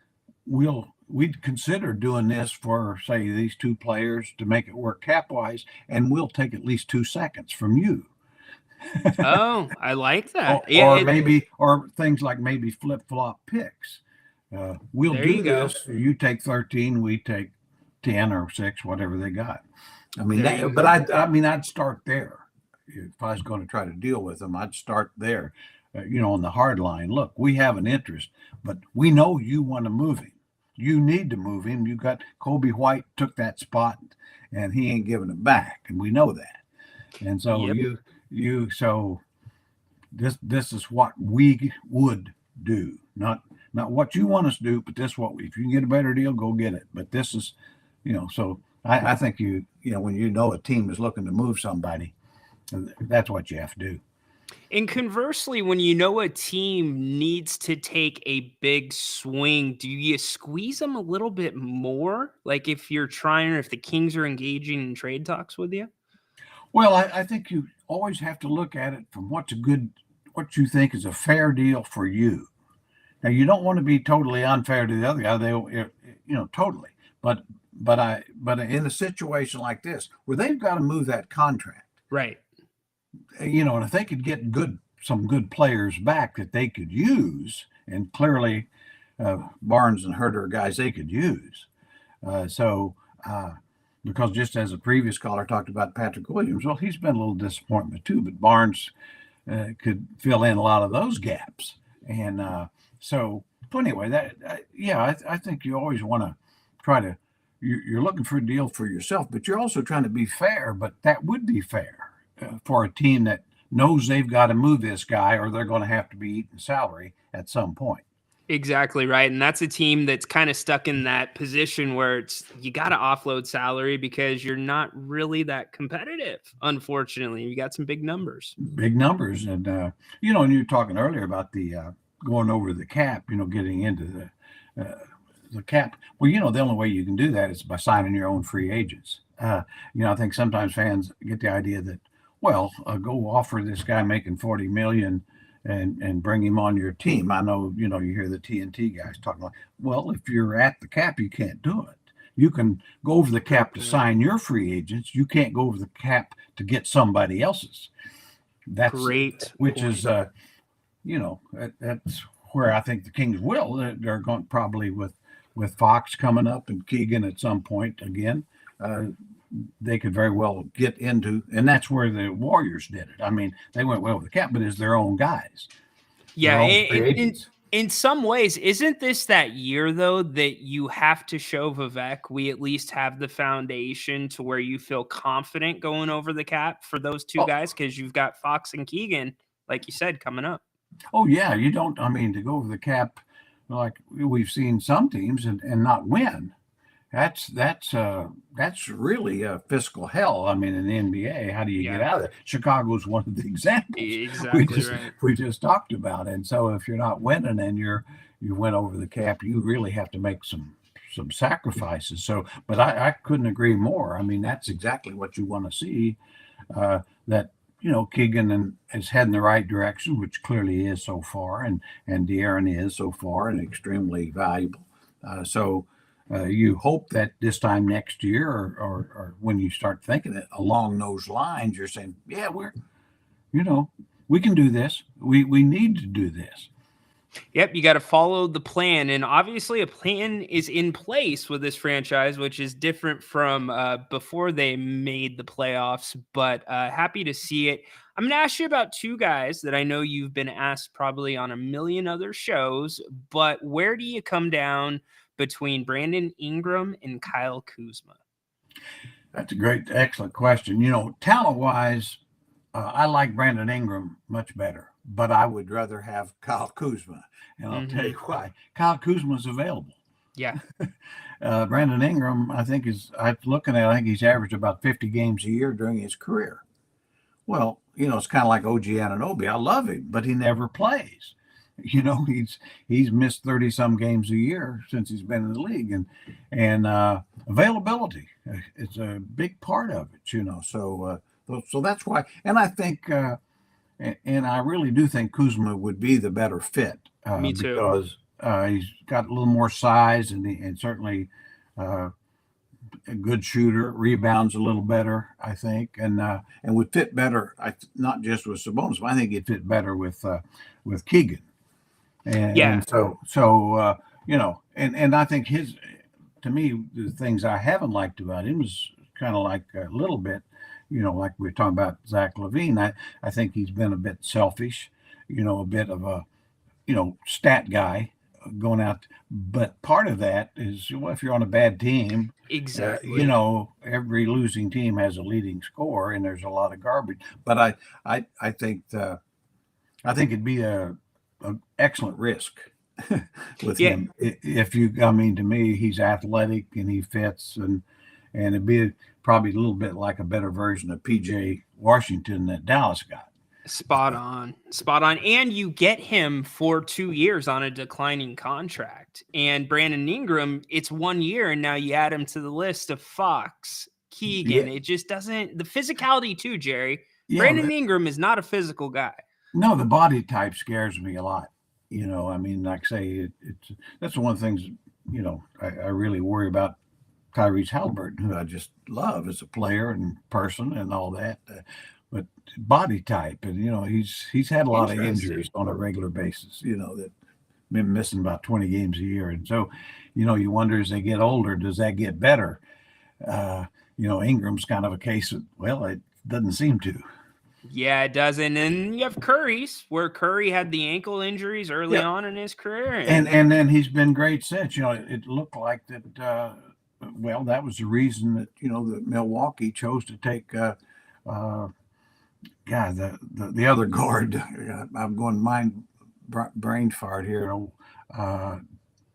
Speaker 2: we'd consider doing this for, say, these 2 players to make it work cap wise, and we'll take at least 2 seconds from you.
Speaker 1: Oh, I like that.
Speaker 2: or things like maybe flip-flop picks. We'll do this. You take 13, we take 10 or 6, whatever they got. I mean, I'd start there. If I was going to try to deal with them, I'd start there. On the hard line. Look, we have an interest, but we know you want to move him. You need to move him. You got Kobe White took that spot, and he ain't giving it back, and we know that. And so so this is what we would do, not what you want us to do, but this what if you can get a better deal, go get it. But this is, so I think when a team is looking to move somebody, that's what you have to do.
Speaker 1: And conversely, when a team needs to take a big swing, do you squeeze them a little bit more? Like if the Kings are engaging in trade talks with you?
Speaker 2: Well, I think you always have to look at it from what you think is a fair deal for you. Now, you don't want to be totally unfair to the other guy. Totally. But in a situation like this, where they've got to move that contract,
Speaker 1: right?
Speaker 2: And if they could get some good players back that they could use, and clearly Barnes and Herter are guys they could use. Because just as a previous caller talked about Patrick Williams, well, he's been a little disappointment too, but Barnes could fill in a lot of those gaps. And but anyway, I think you always want to try to, you're looking for a deal for yourself, but you're also trying to be fair, but that would be fair for a team that knows they've got to move this guy or they're going to have to be eating salary at some point.
Speaker 1: Exactly right. And that's a team that's kind of stuck in that position where it's you got to offload salary because you're not really that competitive. Unfortunately, you got some big numbers.
Speaker 2: Big numbers. And and you were talking earlier about the going over the cap, getting into the cap. Well, the only way you can do that is by signing your own free agents. I think sometimes fans get the idea that, well, go offer this guy making 40 million and bring him on your team. I know, you hear the TNT guys talking like, well, if you're at the cap, you can't do it. You can go over the cap to sign your free agents. You can't go over the cap to get somebody else's. That's
Speaker 1: Great
Speaker 2: which
Speaker 1: point.
Speaker 2: is that's where I think the Kings will. They're going probably with Fox coming up and Keegan at some point again. They could very well get into, and that's where the Warriors did it. I mean, they went well with the cap, but it's their own guys, their
Speaker 1: Yeah,
Speaker 2: own free agents.
Speaker 1: in some ways, isn't this that year though that you have to show Vivek we at least have the foundation to where you feel confident going over the cap for those two
Speaker 2: Oh,
Speaker 1: guys because you've got Fox and Keegan, like you said, coming up.
Speaker 2: oh yeah, you don't. I mean, to go over the cap, like we've seen some teams and not win. That's really a fiscal hell. I mean, in the NBA, how do you get
Speaker 1: Yeah,
Speaker 2: out of it? Chicago's one of the examples we
Speaker 1: exactly
Speaker 2: just
Speaker 1: right.
Speaker 2: we just talked about. And so, if you're not winning and you went over the cap, you really have to make some sacrifices. So, but I couldn't agree more. I mean, that's exactly what you want to see. That Keegan is heading the right direction, which clearly is so far, and De'Aaron is so far, and extremely valuable. So you hope that this time next year, or when you start thinking it along those lines, you're saying, yeah, you know, we can do this. We need to do this.
Speaker 1: Yep, you got to follow the plan. And obviously, a plan is in place with this franchise, which is different from before they made the playoffs. But happy to see it. I'm going to ask you about two guys that I know you've been asked probably on a million other shows. But where do you come down between Brandon Ingram and Kyle Kuzma?
Speaker 2: That's a great, excellent question. Talent wise, I like Brandon Ingram much better, but I would rather have Kyle Kuzma. And I'll tell you why. Kyle Kuzma is available.
Speaker 1: Yeah.
Speaker 2: Brandon Ingram, I think, I'm looking at, I think he's averaged about 50 games a year during his career. Well, it's kind of like OG Anunoby. I love him, but he never plays. He's missed 30 some games a year since he's been in the league, and availability is a big part of it. So that's why, and I think, and I really do think Kuzma would be the better fit
Speaker 1: Me too.
Speaker 2: because he's got a little more size and certainly a good shooter, rebounds a little better, I think, and would fit better. Not just with Sabonis, but I think he'd fit better with Keegan.
Speaker 1: Yeah.
Speaker 2: And and I think to me, the things I haven't liked about him is kind of like a little bit, like we were talking about Zach LaVine. I think he's been a bit selfish, a bit of a, stat guy going out. But part of that is, well, if you're on a bad team,
Speaker 1: Exactly.
Speaker 2: every losing team has a leading scorer and there's a lot of garbage. But I think it'd be a excellent risk with him. If I mean, to me, he's athletic and he fits, and it'd be probably a little bit like a better version of PJ Washington that Dallas got.
Speaker 1: Spot on. Spot on. And you get him for 2 years on a declining contract. And Brandon Ingram, it's 1 year, and now you add him to the list of Fox, Keegan.
Speaker 2: Yeah,
Speaker 1: It just doesn't, the physicality too, Jerry.
Speaker 2: yeah.
Speaker 1: Brandon Ingram is not a physical guy.
Speaker 2: No, the body type scares me a lot. I mean, like I say, that's one of the things, I really worry about Tyrese Halliburton, who I just love as a player and person and all that. But body type, and he's had a lot of injuries on a regular basis. That been missing about 20 games a year, and so you wonder as they get older, does that get better? Ingram's kind of a case of, well, it doesn't seem to.
Speaker 1: Yeah, it doesn't. And you have Curry's, where Curry had the ankle injuries early on in his career.
Speaker 2: And then he's been great since. It looked like that, well, that was the reason that, that Milwaukee chose to take the other guard. I'm going mind brain fart here. Uh,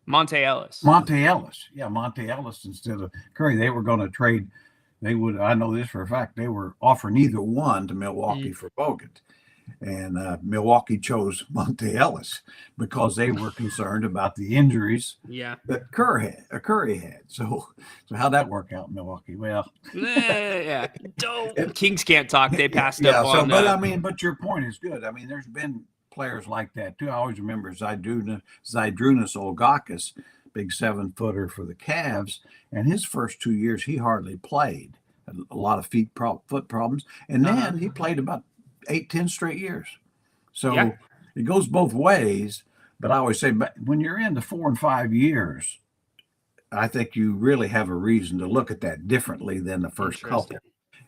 Speaker 1: Monte Ellis.
Speaker 2: Monte Ellis. Yeah, Monte Ellis instead of Curry. They were going to trade. They would. I know this for a fact. They were offering either one to Milwaukee for Bogut, and Milwaukee chose Monte Ellis because they were concerned about the injuries
Speaker 1: Yeah.
Speaker 2: that Curry had. So how'd that work out in Milwaukee? Well,
Speaker 1: Yeah. Kings can't talk. They passed
Speaker 2: yeah.
Speaker 1: up
Speaker 2: So,
Speaker 1: on.
Speaker 2: but your point is good. I mean, there's been players like that too. I always remember Zydrunas Olgakis, big 7-footer for the Cavs, and his first 2 years he hardly played. A lot of foot problems, and then he played about 8-10 straight years. So it goes both ways. But I always say, but when you're into 4 and 5 years, I think you really have a reason to look at that differently than the first couple.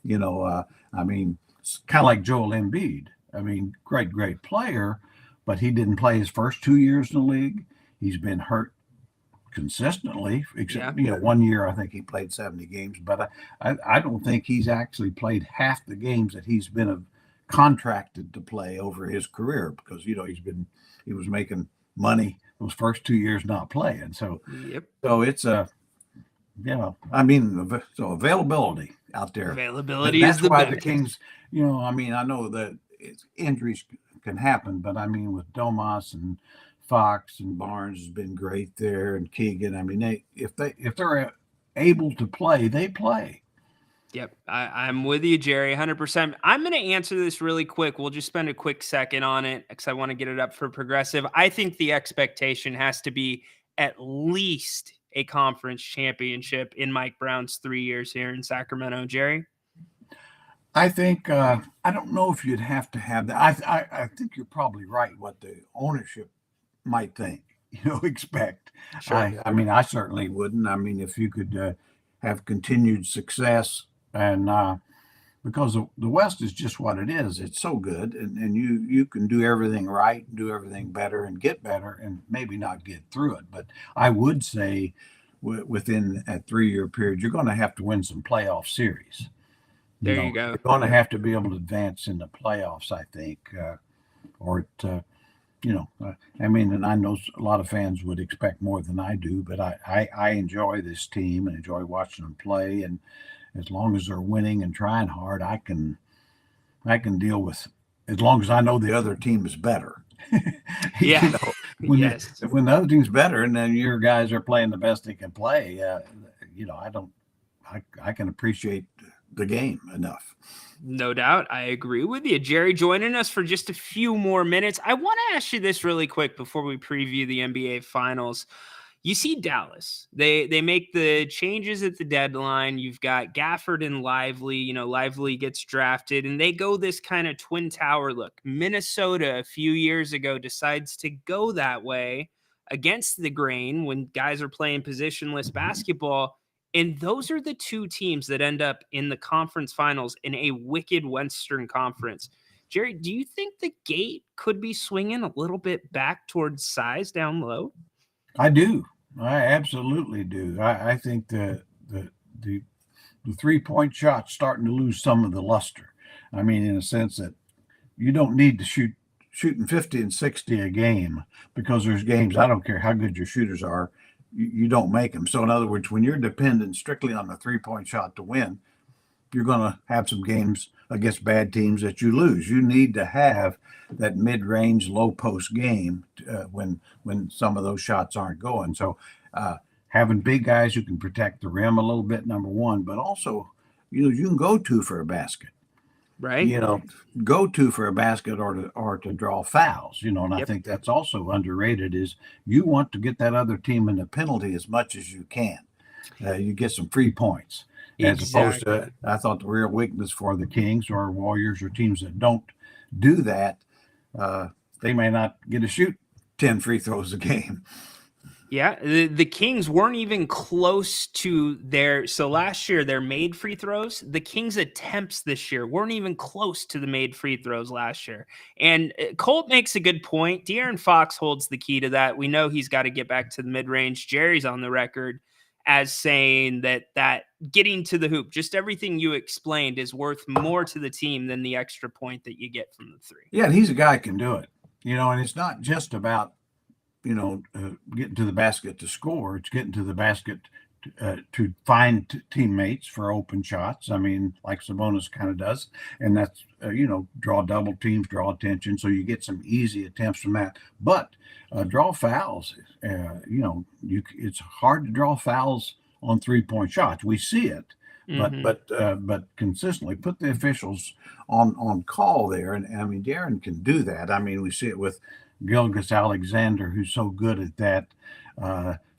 Speaker 2: I mean, it's kind of like Joel Embiid. I mean, great player, but he didn't play his first 2 years in the league. He's been hurt consistently, except 1 year I think he played 70 games, but I don't think he's actually played half the games that he's been contracted to play over his career, because he was making money those first 2 years not playing. So it's I mean, so availability out there.
Speaker 1: Availability
Speaker 2: that's
Speaker 1: is the
Speaker 2: why
Speaker 1: best.
Speaker 2: the Kings. I mean, I know that injuries can happen, but I mean, with Domas and Fox and Barnes has been great there, and Keegan. I mean, if they're able to play, they play.
Speaker 1: Yep, I'm with you, Jerry, 100%. I'm going to answer this really quick. We'll just spend a quick second on it because I want to get it up for Progressive. I think the expectation has to be at least a conference championship in Mike Brown's 3 years here in Sacramento. Jerry?
Speaker 2: I think I don't know if you'd have to have that. I think you're probably right. What the ownership might think, expect.
Speaker 1: Sure.
Speaker 2: I mean, I certainly wouldn't. I mean, if you could have continued success, and because the West is just what it is, it's so good, and you can do everything right, do everything better, and get better, and maybe not get through it. But I would say within a 3-year period, you're going to have to win some playoff series.
Speaker 1: There you go.
Speaker 2: You're going to have to be able to advance in the playoffs, I think, or to. I mean, and I know a lot of fans would expect more than I do, but I enjoy this team and enjoy watching them play. And as long as they're winning and trying hard, I can deal with, as long as I know the other team is better.
Speaker 1: Yeah.
Speaker 2: When the other team's better and then your guys are playing the best they can play, I can appreciate the game enough.
Speaker 1: No doubt. I agree with you. Jerry, joining us for just a few more minutes. I want to ask you this really quick before we preview the NBA Finals. You see Dallas. They make the changes at the deadline. You've got Gafford and Lively. Lively gets drafted, and they go this kind of twin tower look. Minnesota a few years ago decides to go that way against the grain when guys are playing positionless basketball. And those are the two teams that end up in the conference finals in a wicked Western Conference. Jerry, do you think the gate could be swinging a little bit back towards size down low?
Speaker 2: I do. I absolutely do. I think the 3-point shot's starting to lose some of the luster. I mean, in a sense that you don't need to shooting 50 and 60 a game, because there's games, I don't care how good your shooters are, you don't make them. So in other words, when you're dependent strictly on the 3-point shot to win, you're going to have some games against bad teams that you lose. You need to have that mid-range, low-post game when some of those shots aren't going. So having big guys who can protect the rim a little bit, number one, but also, you can go to for a basket.
Speaker 1: Right.
Speaker 2: Go to for a basket or to draw fouls, and I think that's also underrated, is you want to get that other team in the penalty as much as you can. You get some free points. As opposed to, I thought the real weakness for the Kings or Warriors or teams that don't do that, they may not get to shoot 10 free throws a game.
Speaker 1: Yeah, the Kings weren't even close to so last year, their made free throws, the Kings' attempts this year weren't even close to the made free throws last year. And Colt makes a good point. De'Aaron Fox holds the key to that. We know he's got to get back to the mid-range. Jerry's on the record as saying that getting to the hoop, just everything you explained, is worth more to the team than the extra point that you get from the three.
Speaker 2: Yeah, and he's a guy who can do it. And it's not just about getting to the basket to score. It's getting to the basket to find teammates for open shots. I mean, like Sabonis kind of does, and that's draw double teams, draw attention, so you get some easy attempts from that. But draw fouls. It's hard to draw fouls on 3-point shots. We see it, but consistently put the officials on call there, and I mean, Darren can do that. I mean, we see it with Gilgis Alexander, who's so good at that.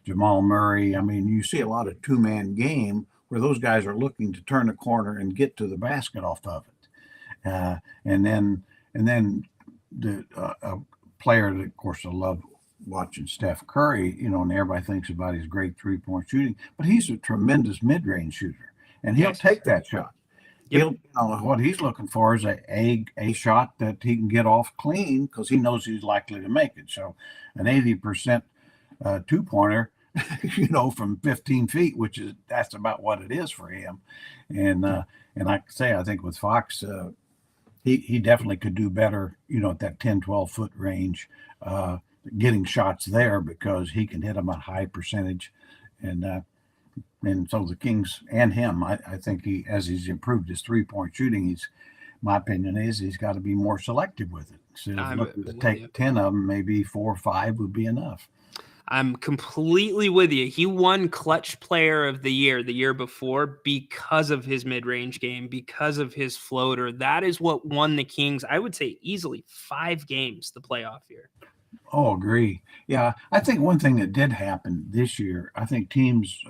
Speaker 2: Jamal Murray. I mean, you see a lot of two-man game where those guys are looking to turn a corner and get to the basket off of it. And then the player that, of course, I love watching Steph Curry, and everybody thinks about his great 3-point shooting, but he's a tremendous mid-range shooter, and he'll take that shot. Yep. What he's looking for is a shot that he can get off clean because he knows he's likely to make it. So an 80% two-pointer, from 15 feet, that's about what it is for him. And I think with Fox, he definitely could do better, at that 10, 12 foot range, getting shots there because he can hit them at high percentage. And so the Kings and him, I think as he's improved his 3-point shooting, my opinion is he's got to be more selective with it. Instead of looking to take 10 of them, maybe 4 or 5 would be enough.
Speaker 1: I'm completely with you. He won Clutch Player of the year before because of his mid-range game, because of his floater. That is what won the Kings, I would say, easily 5 games the playoff year.
Speaker 2: Oh, agree. Yeah, I think one thing that did happen this year, I think teams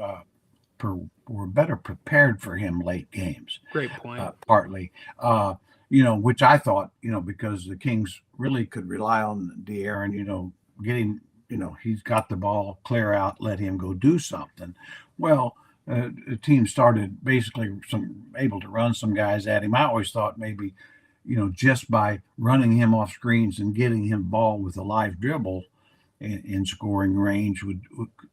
Speaker 2: were better prepared for him late games.
Speaker 1: Great point.
Speaker 2: Partly, which I thought, because the Kings really could rely on De'Aaron, getting, he's got the ball, clear out, let him go do something. Well, the team started basically able to run some guys at him. I always thought maybe, just by running him off screens and getting him ball with a live dribble in scoring range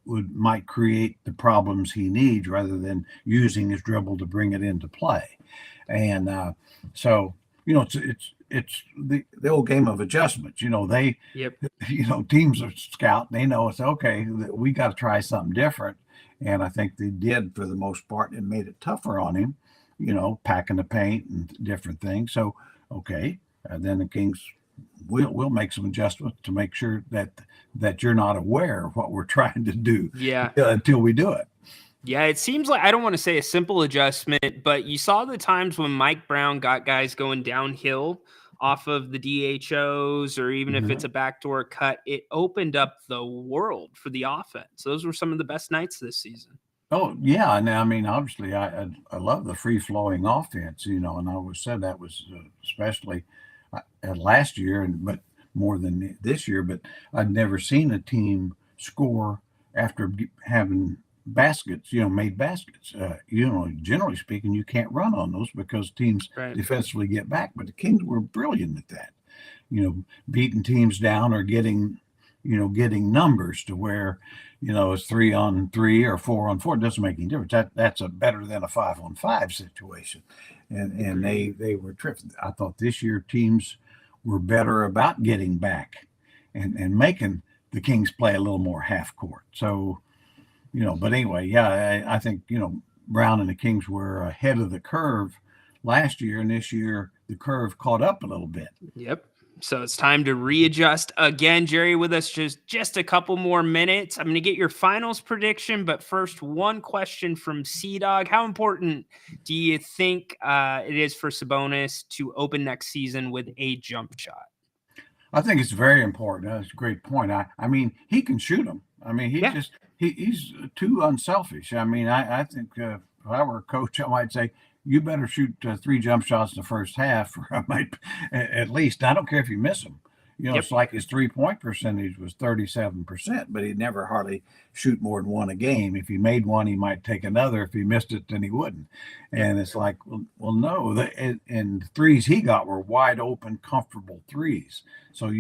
Speaker 2: might create the problems he needs rather than using his dribble to bring it into play. And so, it's the old game of adjustments. Teams are scout. They know it's okay. We got to try something different. And I think they did for the most part and made it tougher on him, packing the paint and different things. So, okay. And then the Kings we'll make some adjustments to make sure that you're not aware of what we're trying to do until we do it.
Speaker 1: Yeah, it seems like, I don't want to say a simple adjustment, but you saw the times when Mike Brown got guys going downhill off of the DHOs, or even if it's a backdoor cut, it opened up the world for the offense. Those were some of the best nights this season.
Speaker 2: Oh, yeah. Now, I mean, obviously, I love the free-flowing offense, and I always said that was especially last year, but more than this year. But I've never seen a team score after having baskets, made baskets. Generally speaking, you can't run on those because teams defensively get back. But the Kings were brilliant at that, beating teams down or getting numbers to where, it's 3-on-3 or 4-on-4. It doesn't make any difference. That's a better than a 5-on-5 situation. And they were terrific. I thought this year teams were better about getting back and making the Kings play a little more half court. So, but anyway, I think, Brown and the Kings were ahead of the curve last year, and this year the curve caught up a little bit.
Speaker 1: Yep. So it's time to readjust again. Jerry with us just a couple more minutes. I'm going to get your finals prediction, but first, one question from C-Dog. How important do you think it is for Sabonis to open next season with a jump shot?
Speaker 2: I think it's very important. That's a great point. I mean, he can shoot them. I mean, he's too unselfish. I mean, I think if I were a coach, I might say, you better shoot 3 jump shots in the first half, or I might at least. I don't care if you miss them. It's like his 3-point percentage was 37%, but he'd never hardly shoot more than 1 a game. If he made 1, he might take another. If he missed it, then he wouldn't. And it's like, well, no. And the threes he got were wide open, comfortable threes. So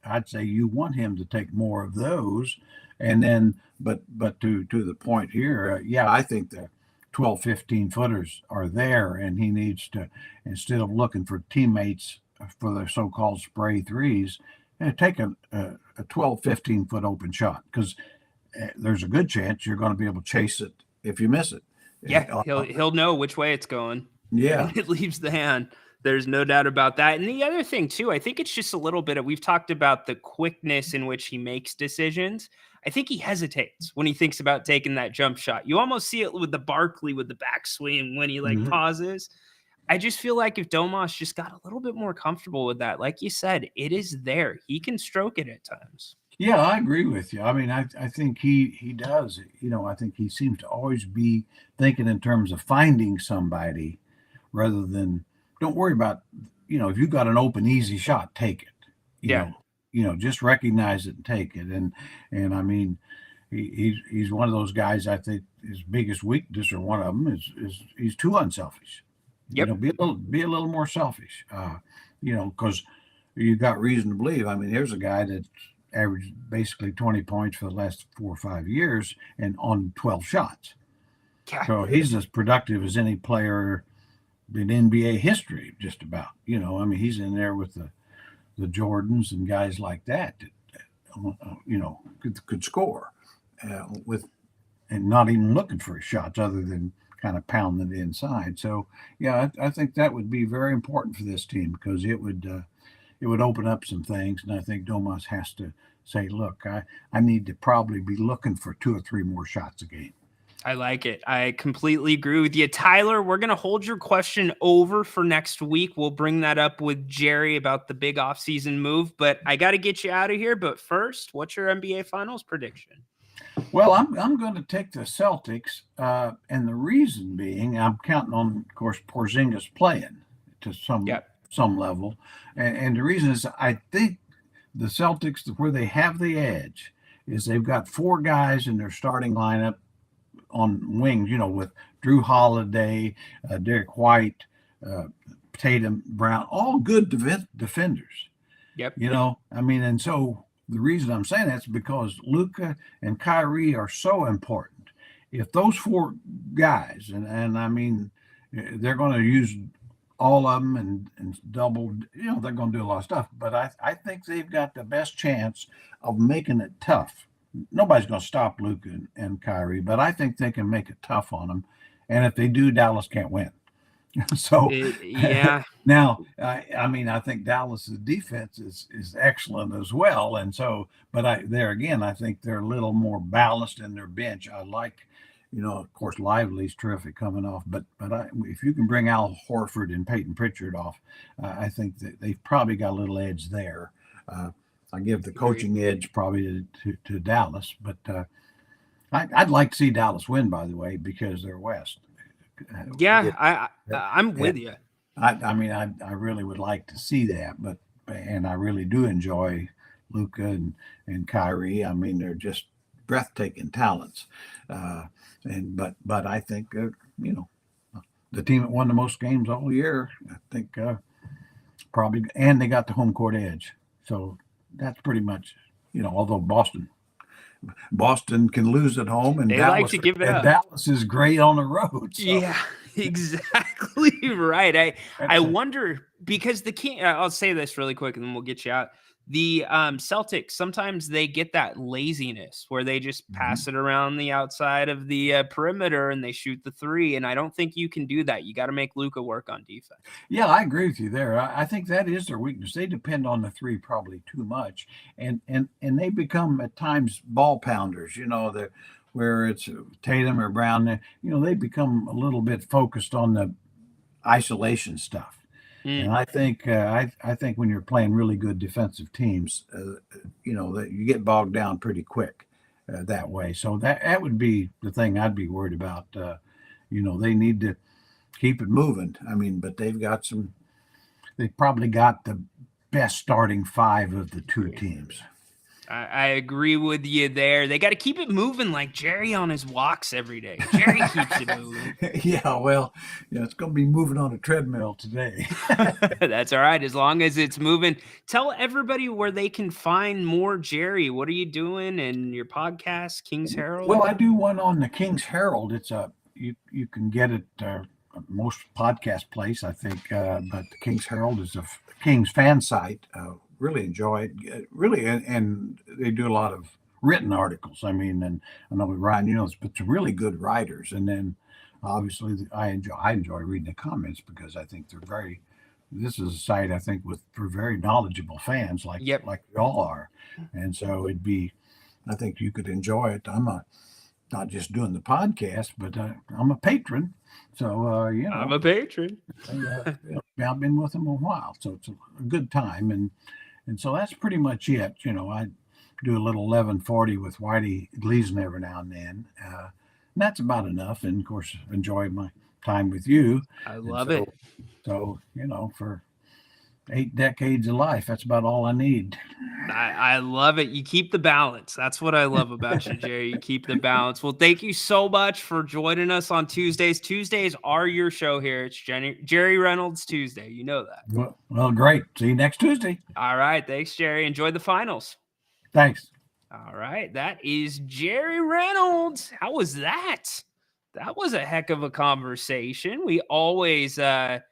Speaker 2: I'd say you want him to take more of those. And then, but to the point here, I think that 12, 15 footers are there, and he needs to, instead of looking for teammates for the so-called spray threes, take a 12, 15-foot open shot, because there's a good chance you're going to be able to chase it if you miss it.
Speaker 1: Yeah, he'll know which way it's going
Speaker 2: Yeah.
Speaker 1: when it leaves the hand. There's no doubt about that. And the other thing too, I think it's just a little bit of, we've talked about the quickness in which he makes decisions. I think he hesitates when he thinks about taking that jump shot. You almost see it with the Barkley with the backswing when he like
Speaker 2: Mhm.
Speaker 1: pauses. I just feel like if Domas just got a little bit more comfortable with that, like you said, it is there. He can stroke it at times.
Speaker 2: Yeah, I agree with you. I mean, I think he does. I think he seems to always be thinking in terms of finding somebody rather than, don't worry about, if you got an open, easy shot, take it. You
Speaker 1: Yeah.
Speaker 2: know, just recognize it and take it. And I mean, he's one of those guys. I think his biggest weakness, or one of them, is he's too unselfish.
Speaker 1: Yep.
Speaker 2: Be a little more selfish. Because you got reason to believe. I mean, here's a guy that averaged basically 20 points for the last 4 or 5 years and on 12 shots.
Speaker 1: Yeah.
Speaker 2: So he's as productive as any player in NBA history, just about. I mean, he's in there with the Jordans and guys like that could score with, and not even looking for his shots other than kind of pounding it inside. So yeah, I think that would be very important for this team, because it would open up some things. And I think Domas has to say, look, I need to probably be looking for 2 or 3 more shots a game.
Speaker 1: I like it. I completely agree with you. Tyler, we're going to hold your question over for next week. We'll bring that up with Jerry about the big offseason move, but I got to get you out of here. But first, what's your NBA Finals prediction?
Speaker 2: Well, I'm going to take the Celtics, and the reason being, I'm counting on, of course, Porzingis playing to some level, and the reason is I think the Celtics, where they have the edge, is they've got 4 guys in their starting lineup on wings, with Drew Holiday, Derek White, Tatum, Brown, all good defenders.
Speaker 1: Yep.
Speaker 2: I mean, and so the reason I'm saying that's because Luka and Kyrie are so important. If those 4 guys, and I mean, they're going to use all of them and double, they're going to do a lot of stuff, but I think they've got the best chance of making it tough. Nobody's going to stop Luka and Kyrie, but I think they can make it tough on them. And if they do, Dallas can't win. So
Speaker 1: yeah.
Speaker 2: Now, I mean, I think Dallas's defense is excellent as well, and so, but there again, I think they're a little more balanced in their bench. I like, of course, Lively's terrific coming off, but if you can bring Al Horford and Peyton Pritchard off, I think that they've probably got a little edge there. I give the coaching edge probably to Dallas, but I'd like to see Dallas win, by the way, because they're West.
Speaker 1: Yeah, I'm with you.
Speaker 2: I mean, I really would like to see that, and I really do enjoy Luka and Kyrie. I mean, they're just breathtaking talents. But I think the team that won the most games all year, I think probably, and they got the home court edge. So that's pretty much, although Boston can lose at home, and
Speaker 1: they
Speaker 2: Dallas,
Speaker 1: like to give it up.
Speaker 2: Dallas is great on the road. So.
Speaker 1: Yeah, exactly right. I wonder, because the King, I'll say this really quick and then we'll get you out. The Celtics, sometimes they get that laziness where they just pass it around the outside of the perimeter and they shoot the 3. And I don't think you can do that. You got to make Luka work on defense.
Speaker 2: Yeah, I agree with you there. I think that is their weakness. They depend on the 3 probably too much, and they become at times ball pounders. Where it's Tatum or Brown. They become a little bit focused on the isolation stuff. And I think I think when you're playing really good defensive teams, that you get bogged down pretty quick that way. So that would be the thing I'd be worried about. They need to keep it moving. I mean, but they've probably got the best starting 5 of the 2 teams.
Speaker 1: I agree with you there. They got to keep it moving like Jerry on his walks every day. Jerry keeps it moving.
Speaker 2: Yeah, well, it's going to be moving on a treadmill today.
Speaker 1: That's all right, as long as it's moving. Tell everybody where they can find more Jerry. What are you doing in your podcast, King's Herald?
Speaker 2: Well, I do one on the King's Herald. It's you can get it most podcast place, I think, but the King's Herald is a King's fan site. really enjoy it. Really, and they do a lot of written articles. I mean, and I know Ryan, but some really good writers. And then obviously I enjoy reading the comments because I think they're very. This is a site I think with for very knowledgeable fans
Speaker 1: Yep.
Speaker 2: like we all are, and so it'd be. I think you could enjoy it. I'm a not just doing the podcast, but I'm a patron. So
Speaker 1: I'm a patron.
Speaker 2: I've been with them a while, so it's a good time, and so that's pretty much it. I do a little 1140 with Whitey Gleason every now and then. And that's about enough. And of course, enjoy my time with you.
Speaker 1: I
Speaker 2: And
Speaker 1: love it.
Speaker 2: So for 8 decades of life, that's about all I need.
Speaker 1: I love it. You keep the balance. That's what I love about you, Jerry. You keep the balance. Well, thank you so much for joining us on Tuesdays. Tuesdays are your show here. It's Jerry Reynolds Tuesday. You know that.
Speaker 2: Well, great. See you next Tuesday.
Speaker 1: All right. Thanks, Jerry. Enjoy the finals.
Speaker 2: Thanks.
Speaker 1: All right. That is Jerry Reynolds. How was that? That was a heck of a conversation. We always have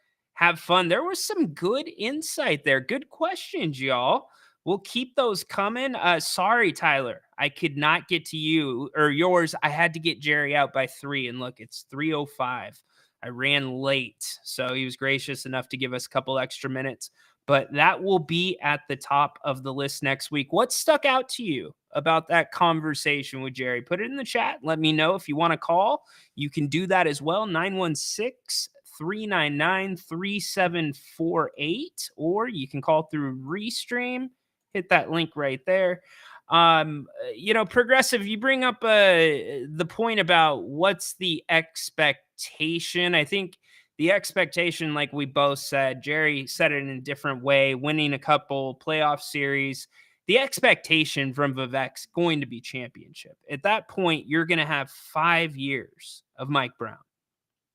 Speaker 1: fun. There was some good insight there. Good questions, y'all. We'll keep those coming. Sorry, Tyler. I could not get to you or yours. I had to get Jerry out by 3. And look, it's 3:05. I ran late. So he was gracious enough to give us a couple extra minutes. But that will be at the top of the list next week. What stuck out to you about that conversation with Jerry? Put it in the chat. Let me know if you want to call. You can do that as well. 916-399-3748. Or you can call through Restream. Hit that link right there. Progressive, you bring up the point about what's the expectation. I think the expectation, like we both said, Jerry said it in a different way, winning a couple playoff series. The expectation from Vivek's going to be championship. At that point, you're going to have 5 years of Mike Brown,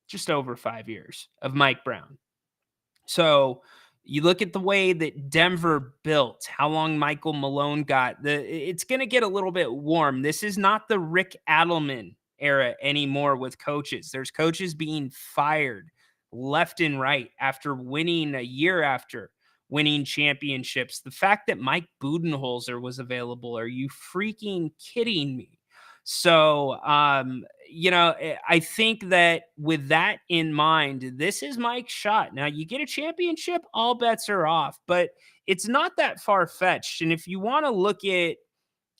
Speaker 1: just over 5 years of Mike Brown. So you look at the way that Denver built, how long Michael Malone got. It's going to get a little bit warm. This is not the Rick Adelman era anymore with coaches. There's coaches being fired left and right after winning a year after winning championships. The fact that Mike Budenholzer was available, are you freaking kidding me? So, I think that with that in mind, this is Mike's shot. Now, you get a championship, all bets are off, but it's not that far fetched. And if you want to look at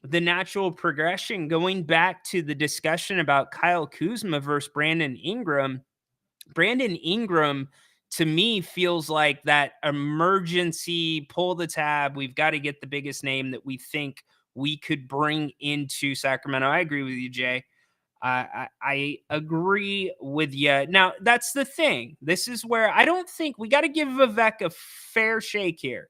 Speaker 1: the natural progression, going back to the discussion about Kyle Kuzma versus Brandon Ingram, to me feels like that emergency pull the tab. We've got to get the biggest name that we think we could bring into Sacramento. I agree with you, Jay. I agree with you. Now, that's the thing. This is where I don't think we got to give Vivek a fair shake here.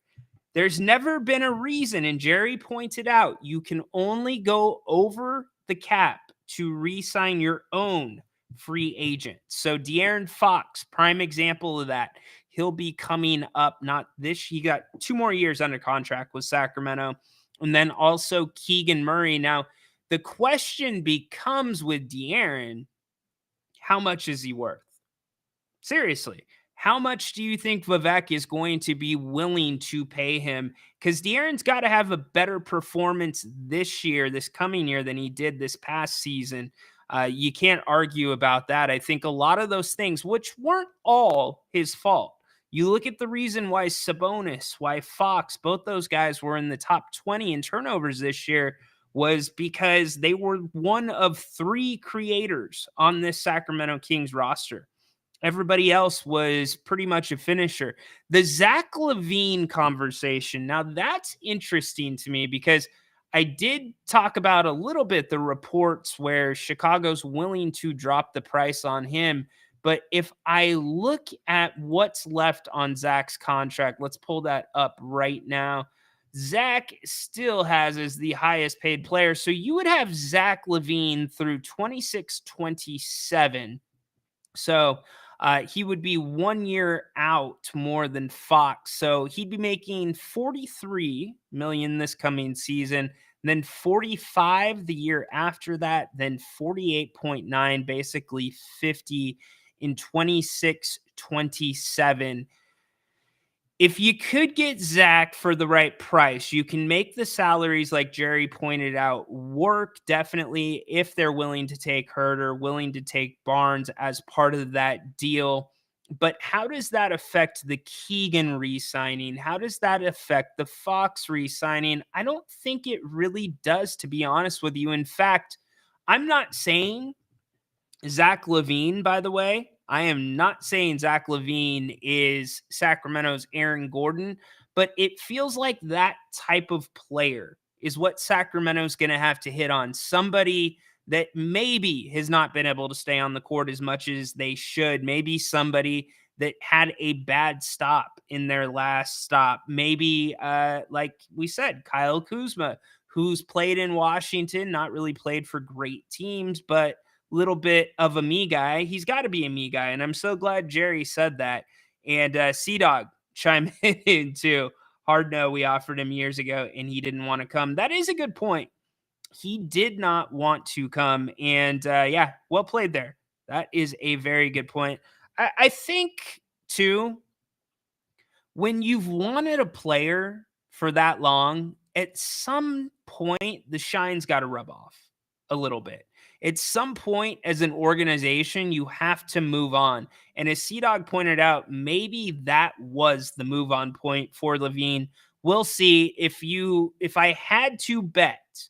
Speaker 1: There's never been a reason, and Jerry pointed out, you can only go over the cap to re-sign your own free agent. So De'Aaron Fox, prime example of that. He'll be coming up, not this. He got 2 more years under contract with Sacramento. And then also Keegan Murray. Now, the question becomes with De'Aaron, how much is he worth? Seriously, how much do you think Vivek is going to be willing to pay him? Because De'Aaron's got to have a better performance this coming year, than he did this past season. You can't argue about that. I think a lot of those things, which weren't all his fault. You look at the reason why Sabonis, why Fox, both those guys were in the top 20 in turnovers this year, was because they were one of 3 creators on this Sacramento Kings roster. Everybody else was pretty much a finisher. The Zach LaVine conversation, now that's interesting to me because I did talk about a little bit the reports where Chicago's willing to drop the price on him. But if I look at what's left on Zach's contract, let's pull that up right now. Zach still has as the highest paid player. So you would have Zach LaVine through 26-27. So he would be 1 year out more than Fox. So he'd be making $43 million this coming season, then 45 the year after that, then 48.9, basically 50 in 26-27. If you could get Zach for the right price, you can make the salaries, like Jerry pointed out, work definitely if they're willing to take Herter, willing to take Barnes as part of that deal. But how does that affect the Keegan re signing? How does that affect the Fox re signing? I don't think it really does, to be honest with you. In fact, I'm not saying Zach Levine, by the way, I am not saying Zach Levine is Sacramento's Aaron Gordon, but it feels like that type of player is what Sacramento's going to have to hit on. Somebody that maybe has not been able to stay on the court as much as they should. Maybe somebody that had a bad stop in their last stop. Maybe, like we said, Kyle Kuzma, who's played in Washington, not really played for great teams, but little bit of a me guy. He's got to be a me guy. And I'm so glad Jerry said that. And Sea Dog chime in too. Hard no, we offered him years ago and he didn't want to come. That is a good point. He did not want to come. And yeah, well played there. That is a very good point. I think too, when you've wanted a player for that long, at some point the shine's got to rub off a little bit. At some point, as an organization, you have to move on. And as Sea Dog pointed out, maybe that was the move on point for Levine. We'll see. If I had to bet,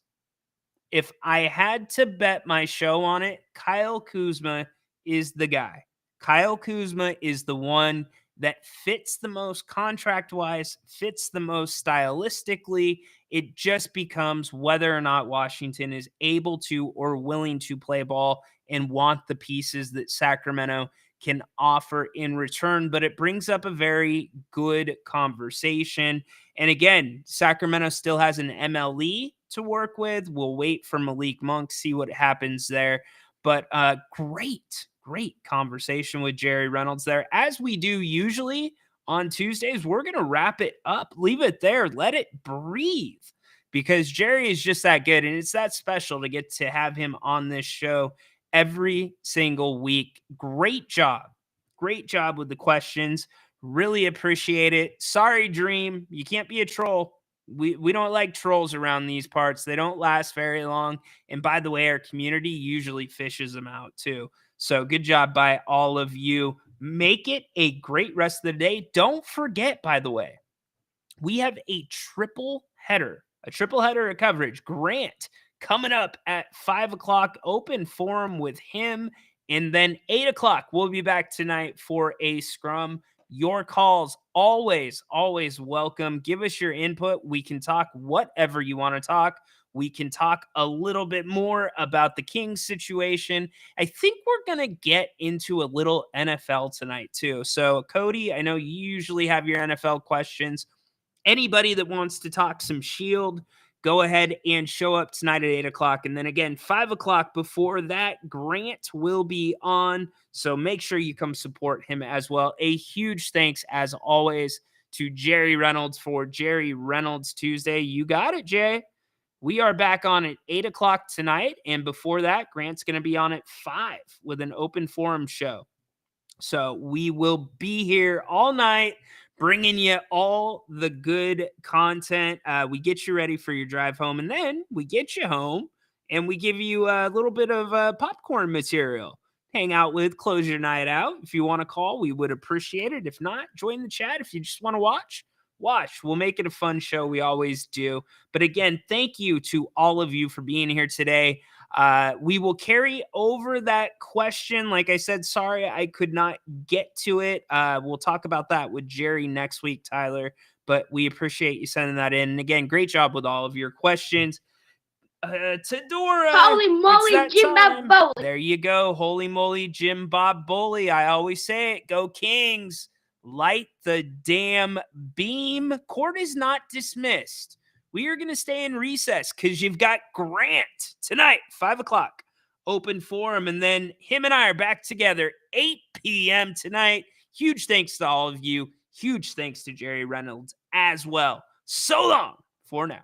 Speaker 1: if I had to bet my show on it, Kyle Kuzma is the guy. Kyle Kuzma is the one that fits the most contract wise, fits the most stylistically. It just becomes whether or not Washington is able to or willing to play ball and want the pieces that Sacramento can offer in return. But it brings up a very good conversation. And again, Sacramento still has an MLE to work with. We'll wait for Malik Monk, see what happens there. But great conversation with Jerry Reynolds there. As we do usually on Tuesdays, we're going to wrap it up, leave it there, let it breathe, because Jerry is just that good. And it's that special to get to have him on this show every single week. Great job. Great job with the questions. Really appreciate it. Sorry, Dream. You can't be a troll. We don't like trolls around these parts. They don't last very long. And by the way, our community usually fishes them out too. So good job by all of you. Make it a great rest of the day. Don't forget, by the way, we have a triple header of coverage. Grant coming up at 5 o'clock, open forum with him. And then 8 o'clock, we'll be back tonight for a scrum. Your calls always welcome. Give us your input. We can talk whatever you want to talk. We can talk a little bit more about the Kings situation. I think we're going to get into a little NFL tonight too. So Cody, I know you usually have your NFL questions. Anybody that wants to talk some Shield, go ahead and show up tonight at 8 o'clock. And then again, 5 o'clock before that, Grant will be on. So make sure you come support him as well. A huge thanks, as always, to Jerry Reynolds for Jerry Reynolds Tuesday. You got it, Jay. We are back on at 8 o'clock tonight. And before that, Grant's going to be on at 5 with an open forum show. So we will be here all night, bringing you all the good content. We get you ready for your drive home, and then we get you home and we give you a little bit of popcorn material. Hang out with, close your night out. If you want to call, we would appreciate it. If not, join the chat. If you just want to watch. We'll make it a fun show. We always do. But again, thank you to all of you for being here today. We will carry over that question. Like I said, sorry I could not get to it. We'll talk about that with Jerry next week, Tyler. But we appreciate you sending that in. And again, great job with all of your questions. Tadora,
Speaker 3: Holy moly, Jim Bob Bowley.
Speaker 1: There you go. Holy moly, Jim Bob Bowley. I always say it. Go Kings. Light the damn beam. Court is not dismissed. We are going to stay in recess because you've got Grant tonight, 5 o'clock, open forum. And then him and I are back together 8 p.m. tonight. Huge thanks to all of you. Huge thanks to Jerry Reynolds as well. So long for now.